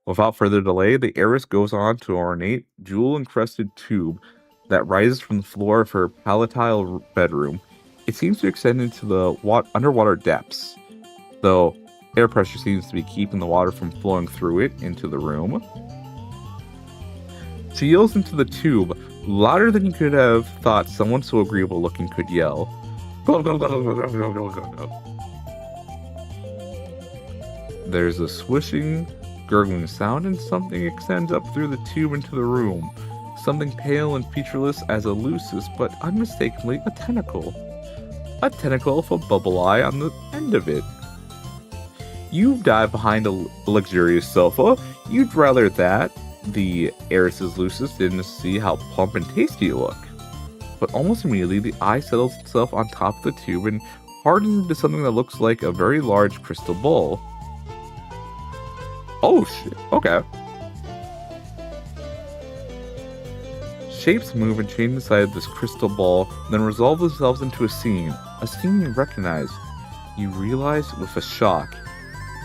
Without further delay, the Eris goes on to an ornate, jewel-encrusted tube that rises from the floor of her palatine bedroom. It seems to extend into the underwater depths, though air pressure seems to be keeping the water from flowing through it into the room. She yells into the tube, louder than you could have thought someone so agreeable looking could yell. There's a swishing, gurgling sound, and something extends up through the tube into the room. Something pale and featureless as elusive, but unmistakably a tentacle. A tentacle with a bubble eye on the end of it. You dive behind a luxurious sofa. You'd rather that. The Eris's Lucis didn't see how plump and tasty you look. But almost immediately, the eye settles itself on top of the tube and hardens into something that looks like a very large crystal ball. Oh shit, okay. Shapes move and change inside this crystal ball, then resolve themselves into a scene you recognize. You realize with a shock.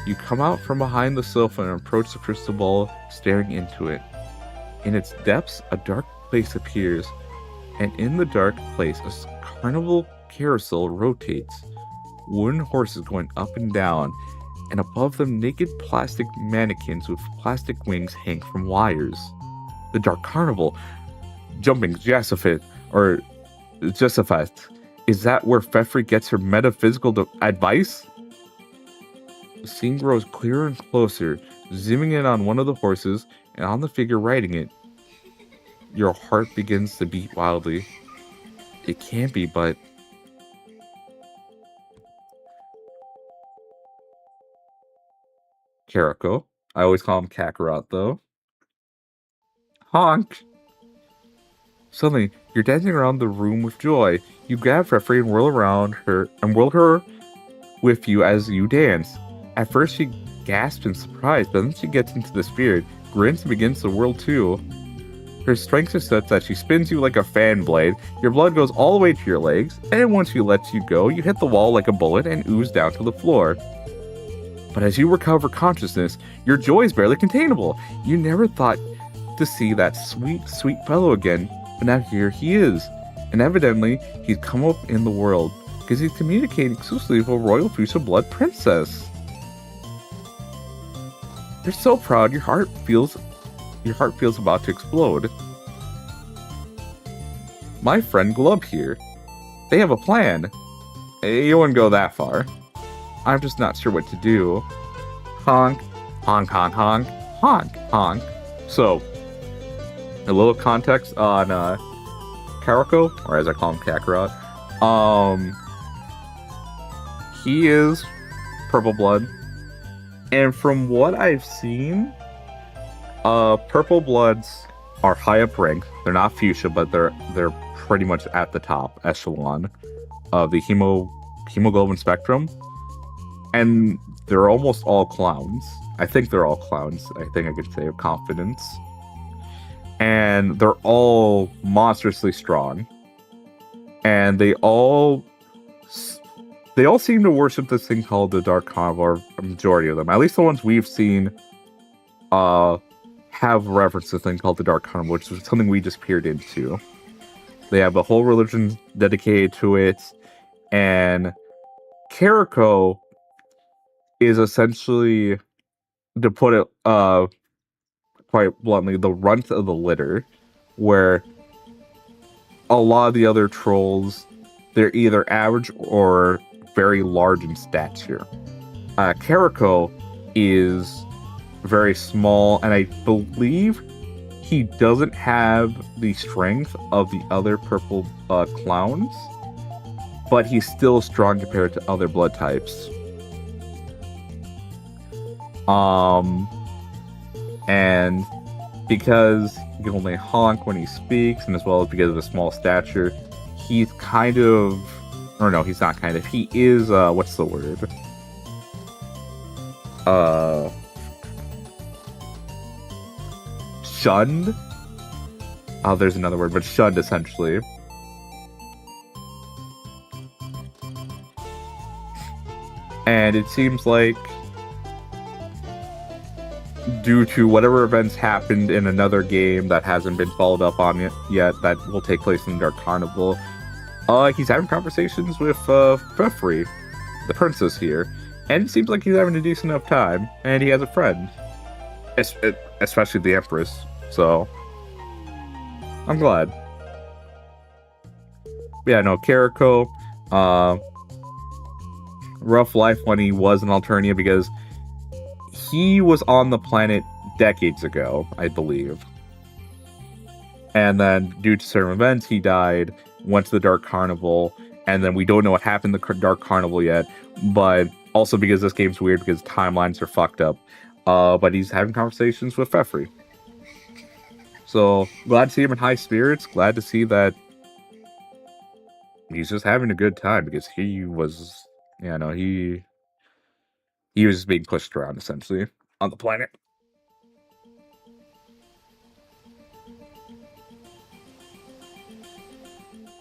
You come out from behind the sofa and approach the crystal ball, staring into it. In its depths, a dark place appears, and in the dark place, a carnival carousel rotates. Wooden horses going up and down, and above them, naked plastic mannequins with plastic wings hang from wires. The dark carnival, jumping Josephite. Is that where Fefri gets her metaphysical advice? The scene grows clearer and closer, zooming in on one of the horses and on the figure riding it. Your heart begins to beat wildly. It can't be, but... Karako. I always call him Kakarot, though. Honk! Suddenly, you're dancing around the room with joy. You grab Fefri and whirl her with you as you dance. At first, she gasps in surprise, but then she gets into the spirit, grins, and begins to whirl too. Her strength is such that she spins you like a fan blade. Your blood goes all the way to your legs, and once she lets you go, you hit the wall like a bullet and ooze down to the floor. But as you recover consciousness, your joy is barely containable. You never thought to see that sweet, sweet fellow again, but now here he is. And evidently, he's come up in the world, because he's communicating exclusively with a royal future blood princess. You're so proud, your heart feels about to explode. My friend Glub here. They have a plan. You wouldn't go that far. I'm just not sure what to do. Honk, honk, honk, honk, honk, honk. So, a little context on Karako, or as I call him, Kakarot. He is purple blood, and from what I've seen, purple bloods are high up ranked. They're not fuchsia, but they're pretty much at the top echelon of the hemoglobin spectrum, and they're almost all clowns. I think they're all clowns. I think I could say with confidence. And they're all monstrously strong. And they all seem to worship this thing called the Dark Carnival, or a majority of them. At least the ones we've seen have referenced a thing called the Dark Carnival, which is something we just peered into. They have a whole religion dedicated to it. And Kariko is essentially, to put it quite bluntly, the runt of the litter, where a lot of the other trolls, they're either average or very large in stature. Kariko is very small, and I believe he doesn't have the strength of the other purple clowns, but he's still strong compared to other blood types. And because he can only honk when he speaks, and as well as because of his small stature, he's kind of, or no, he's not kind of, he is, what's the word? Shunned? Oh, there's another word, but shunned, essentially. And it seems like, due to whatever events happened in another game that hasn't been followed up on yet, that will take place in Dark Carnival, he's having conversations with Fefri, the princess here, and it seems like he's having a decent enough time, and he has a friend, especially the Empress, so I'm glad. Yeah, no, Kariko, rough life when he was an Alternia, because he was on the planet decades ago, I believe. And then, due to certain events, he died, went to the Dark Carnival, and then we don't know what happened in the Dark Carnival yet, but also because this game's weird because timelines are fucked up. But he's having conversations with Fefri. So, glad to see him in high spirits, glad to see that he's just having a good time, because he was, he was just being pushed around, essentially, on the planet.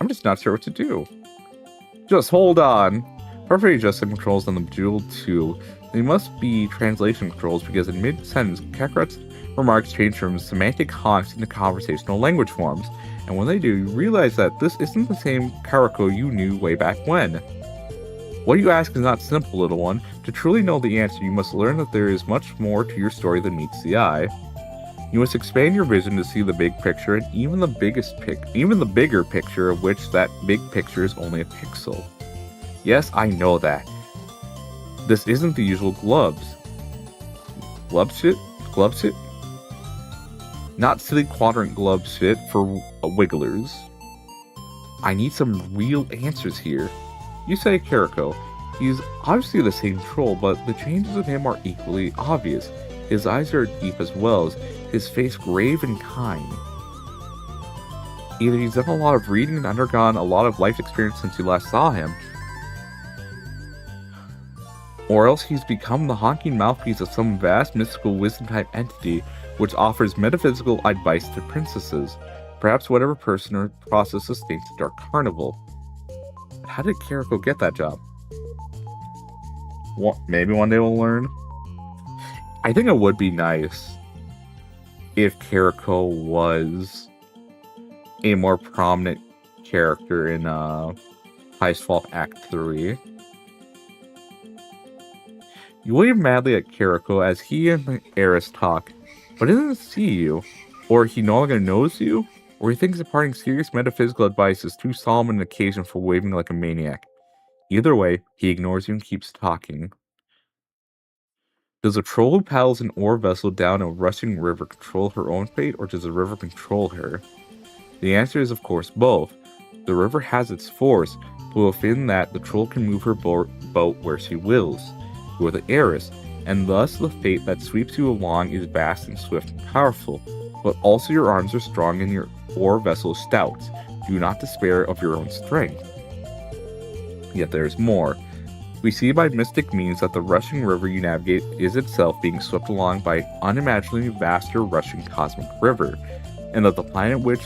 I'm just not sure what to do. Just hold on. Perfect adjusting controls on the Bejeweled 2. They must be translation controls, because in mid-sentence, Kakarot's remarks change from semantic honks into conversational language forms. And when they do, you realize that this isn't the same Kariko you knew way back when. What you ask is not simple, little one. To truly know the answer, you must learn that there is much more to your story than meets the eye. You must expand your vision to see the big picture, and even the bigger picture, of which that big picture is only a pixel. Yes, I know that. This isn't the usual gloves. Glove shit? Not silly quadrant glove shit for wigglers. I need some real answers here. You say Kariko. He's obviously the same troll, but the changes in him are equally obvious. His eyes are deep as well as his face grave and kind. Either he's done a lot of reading and undergone a lot of life experience since you last saw him, or else he's become the honking mouthpiece of some vast mystical wisdom-type entity which offers metaphysical advice to princesses, perhaps whatever person or process sustains the Dark Carnival. But how did Kariko get that job? Maybe one day we'll learn. I think it would be nice if Kariko was a more prominent character in Heist Fault Act 3. You wave madly at Kariko as he and the heiress talk, but he doesn't see you, or he no longer knows you, or he thinks imparting serious metaphysical advice is too solemn an occasion for waving like a maniac. Either way, he ignores you and keeps talking. Does a troll who paddles an ore vessel down a rushing river control her own fate, or does the river control her? The answer is, of course, both. The river has its force, but within that, the troll can move her boat where she wills. You are the heiress, and thus the fate that sweeps you along is vast and swift and powerful, but also your arms are strong and your ore vessel stout. Do not despair of your own strength. Yet there is more. We see by mystic means that the rushing river you navigate is itself being swept along by an unimaginably vaster rushing cosmic river, and that the planet which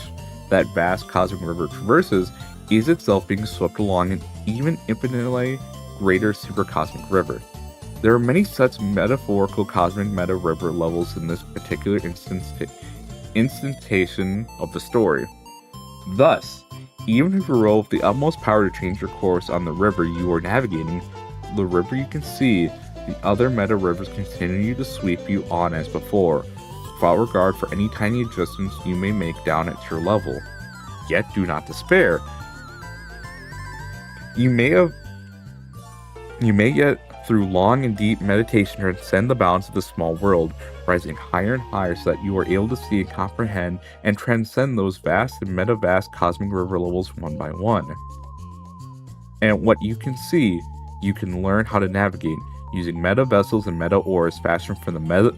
that vast cosmic river traverses is itself being swept along an even infinitely greater supercosmic river. There are many such metaphorical cosmic meta river levels in this particular instantation of the story. Thus, even if you roll with the utmost power to change your course on the river you are navigating, the river you can see, the other meta rivers continue to sweep you on as before, without regard for any tiny adjustments you may make down at your level. Yet do not despair. You may yet, through long and deep meditation, transcend the bounds of the small world, rising higher and higher so that you are able to see and comprehend and transcend those vast and meta-vast cosmic river levels one by one. And what you can see, you can learn how to navigate using meta vessels and meta ores fashioned from the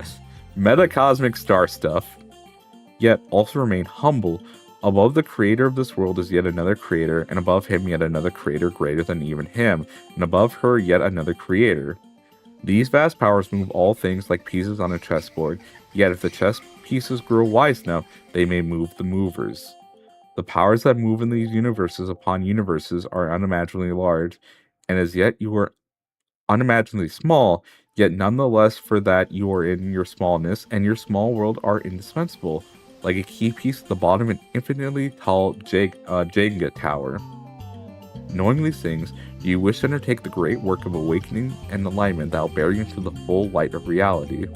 meta cosmic star stuff. Yet also remain humble. Above the creator of this world is yet another creator, and above him yet another creator greater than even him, and above her yet another creator. These vast powers move all things like pieces on a chessboard, yet if the chess pieces grow wise enough, they may move the movers. The powers that move in these universes upon universes are unimaginably large, and as yet you are unimaginably small, yet nonetheless for that you are in your smallness and your small world are indispensable, like a key piece at the bottom of an infinitely tall Jenga tower. Knowing these things, you wish to undertake the great work of awakening and alignment that will bear you into the full light of reality.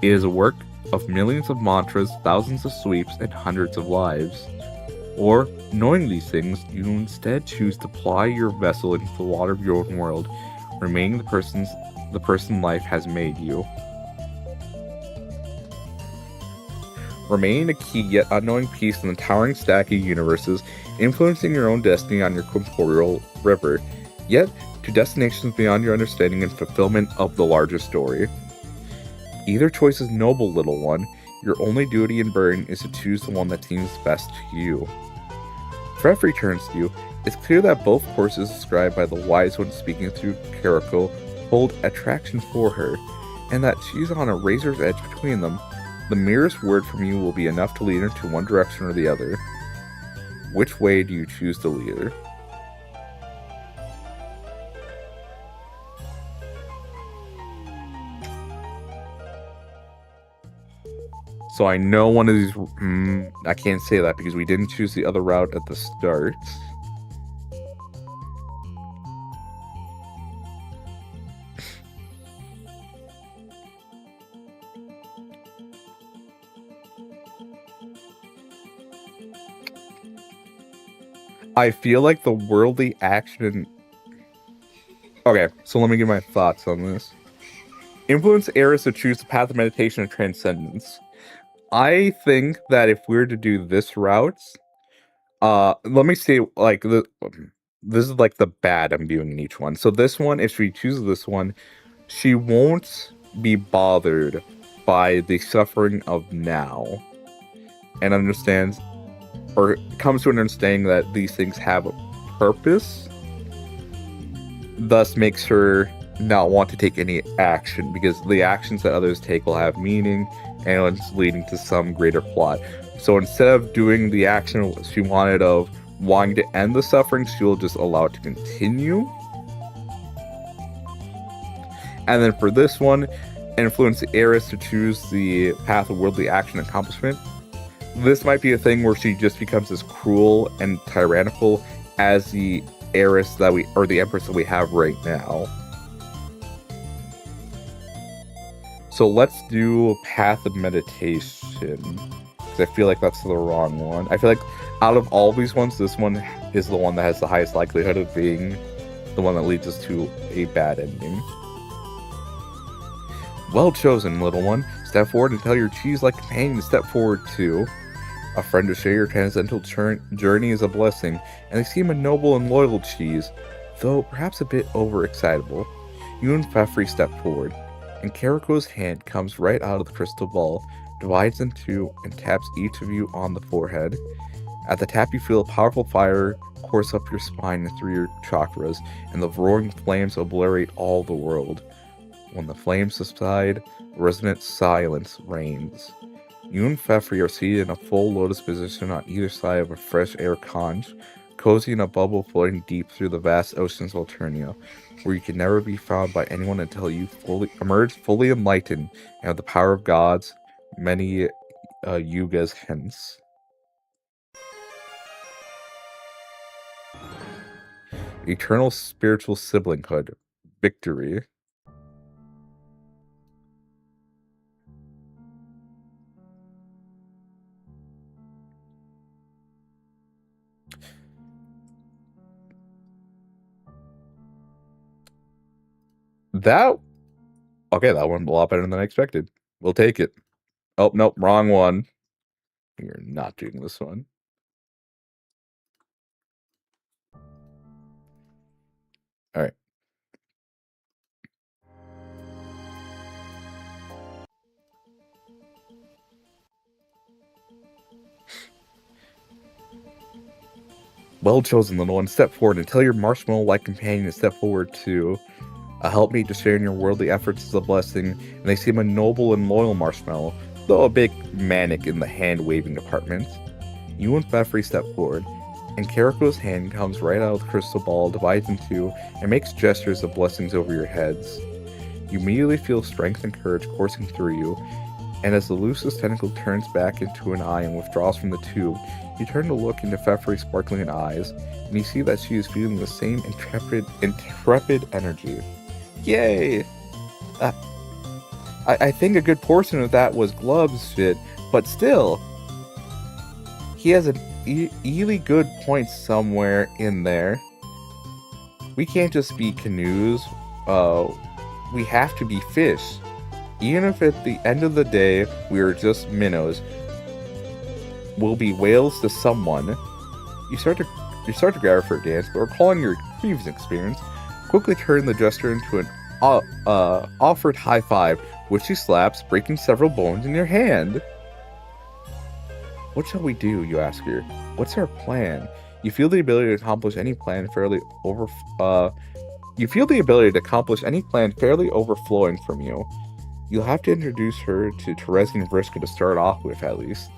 It is a work of millions of mantras, thousands of sweeps, and hundreds of lives. Or, knowing these things, you instead choose to ply your vessel into the water of your own world, remaining the person life has made you. Remaining a key yet unknowing piece in the towering stack of universes, influencing your own destiny on your corporeal river, yet to destinations beyond your understanding and fulfillment of the larger story. Either choice is noble, little one. Your only duty and burden is to choose the one that seems best to you. Fref returns to you. It's clear that both courses described by the wise one speaking through Karako hold attraction for her, and that she's on a razor's edge between them. The merest word from you will be enough to lead her to one direction or the other. Which way do you choose to lead her? So I know one of these... I can't say that because we didn't choose the other route at the start. I feel like the worldly action... Okay, so let me give my thoughts on this. Influence Eris to choose the path of meditation and transcendence. I think that if we were to do this route, let me say, like, this is like the bad I'm viewing in each one. So this one, if she chooses this one, she won't be bothered by the suffering of now, and understands, or comes to an understanding that these things have a purpose, thus makes her not want to take any action, because the actions that others take will have meaning, and it's leading to some greater plot. So instead of doing the action she wanted of wanting to end the suffering, she'll just allow it to continue. And then for this one, influence Eris to choose the path of worldly action and accomplishment. This might be a thing where she just becomes as cruel and tyrannical as the Eris that we, or the Empress that we have right now. So let's do path of meditation, because I feel like that's the wrong one. I feel like out of all these ones, this one is the one that has the highest likelihood of being the one that leads us to a bad ending. Well chosen, little one. Step forward and tell your cheese-like companion to step forward too. A friend to share your transcendental journey is a blessing, and they seem a noble and loyal cheese, though perhaps a bit overexcitable. You and Pfeffrey step forward, and Karako's hand comes right out of the crystal ball, divides in two, and taps each of you on the forehead. At the tap, you feel a powerful fire course up your spine and through your chakras, and the roaring flames obliterate all the world. When the flames subside, resonant silence reigns. You and Pfeffrey are seated in a full lotus position on either side of a fresh air conch, cozy in a bubble floating deep through the vast oceans of Alternia, where you can never be found by anyone until you emerge fully enlightened and have the power of gods many yugas hence. Eternal spiritual siblinghood. Victory. That okay, that went a lot better than I expected. We'll take it. Oh, nope, wrong one. You're not doing this one. Alright. Well chosen, little one. Step forward and tell your marshmallow-like companion to step forward too. Help me to share in your worldly efforts is a blessing, and they seem a noble and loyal marshmallow, though a bit manic in the hand-waving department. You and Pfeffrey step forward, and Kariko's hand comes right out of the crystal ball, divides in two, and makes gestures of blessings over your heads. You immediately feel strength and courage coursing through you, and as the loosest tentacle turns back into an eye and withdraws from the tube, you turn to look into Pfeffrey's sparkling eyes, and you see that she is feeling the same intrepid energy. Yay! I think a good portion of that was Glove's shit, but still, he has an really good point somewhere in there. We can't just be canoes, we have to be fish. Even if at the end of the day, we are just minnows, we'll be whales to someone. You start to grab her for a dance, but recalling your previous experience, quickly turn the gesture into an offered high five, which she slaps, breaking several bones in your hand. What shall we do? You ask her. What's our plan? You feel the ability to accomplish any plan fairly overflowing from you. You'll have to introduce her to Terezi and Vriska to start off with, at least.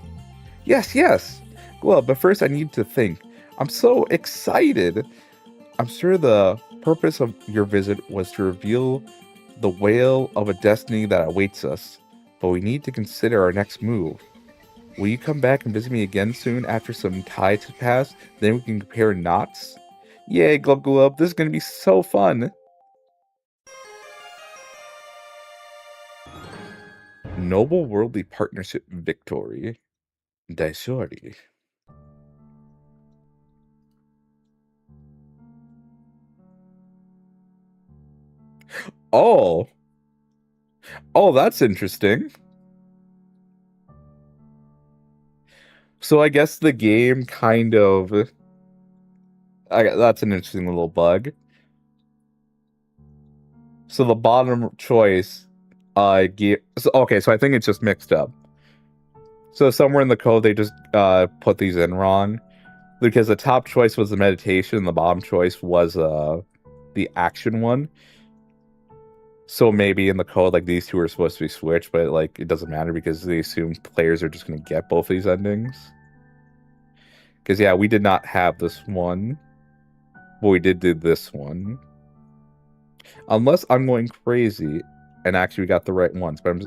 Yes. Well, but first I need to think. I'm so excited. I'm sure the purpose of your visit was to reveal the whale of a destiny that awaits us, but we need to consider our next move. Will you come back and visit me again soon after some tides have passed? Then we can compare knots? Yay, Glub, this is going to be so fun! Noble Worldly Partnership Victory. Daishori. Oh, that's interesting. So I guess the game kind of... that's an interesting little bug. So the bottom choice... okay, so I think it's just mixed up. So somewhere in the code, they just put these in wrong. Because the top choice was the meditation, and the bottom choice was the action one. So maybe in the code, like, these two are supposed to be switched, but, like, it doesn't matter because they assume players are just going to get both these endings. Because, yeah, we did not have this one. Well, we did do this one. Unless I'm going crazy and actually got the right ones. But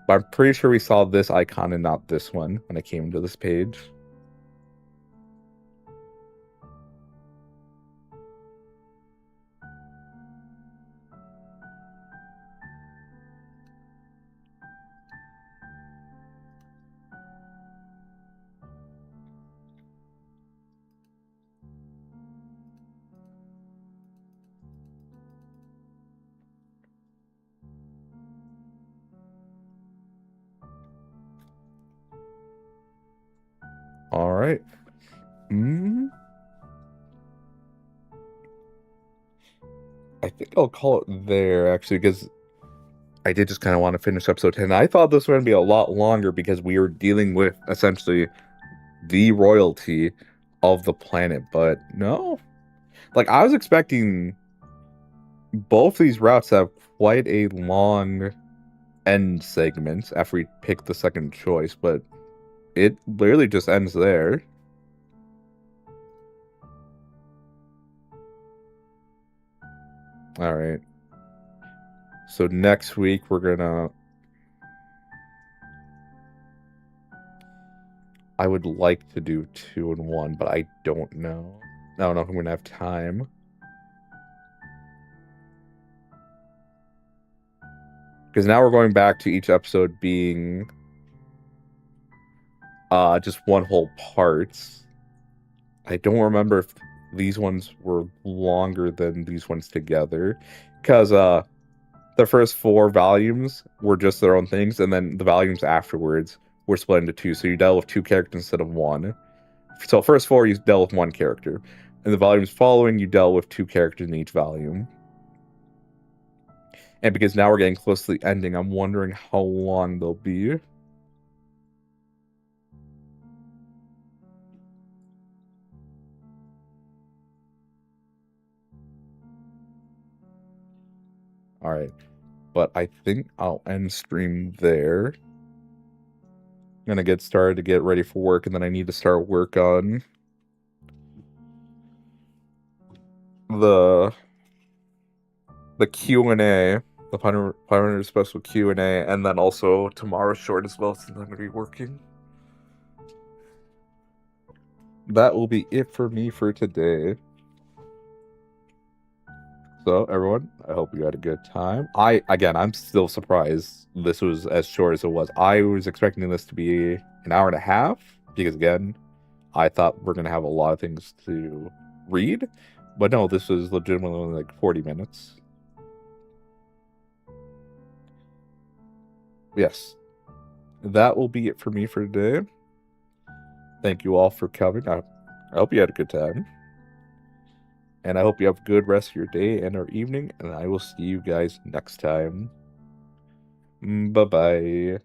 I'm pretty sure we saw this icon and not this one when I came to this page. All right. I think I'll call it there, actually, because I did just kind of want to finish episode 10. I thought this was going to be a lot longer because we were dealing with, essentially, the royalty of the planet, but no. Like, I was expecting both these routes to have quite a long end segment after we picked the second choice, but it literally just ends there. All right. So next week we're gonna... I would like to do 2 and 1, but I don't know. I don't know if I'm gonna have time. Because now we're going back to each episode being just one whole part. I don't remember if these ones were longer than these ones together. Because the first 4 volumes were just their own things, and then the volumes afterwards were split into 2. So you dealt with 2 characters instead of 1. So first 4 you dealt with 1 character. And the volumes following you dealt with 2 characters in each volume. And because now we're getting close to the ending, I'm wondering how long they'll be. Alright. But I think I'll end stream there. I'm gonna get started to get ready for work, and then I need to start work on the Q&A, the Pioneer Special Q&A, and then also tomorrow's short as well, since I'm gonna be working. That will be it for me for today. So, everyone, I hope you had a good time. I'm still surprised this was as short as it was. I was expecting this to be an hour and a half, because again, I thought we're going to have a lot of things to read. But no, this was legitimately only like 40 minutes. Yes. That will be it for me for today. Thank you all for coming. I hope you had a good time. And I hope you have a good rest of your day and or evening. And I will see you guys next time. Bye-bye.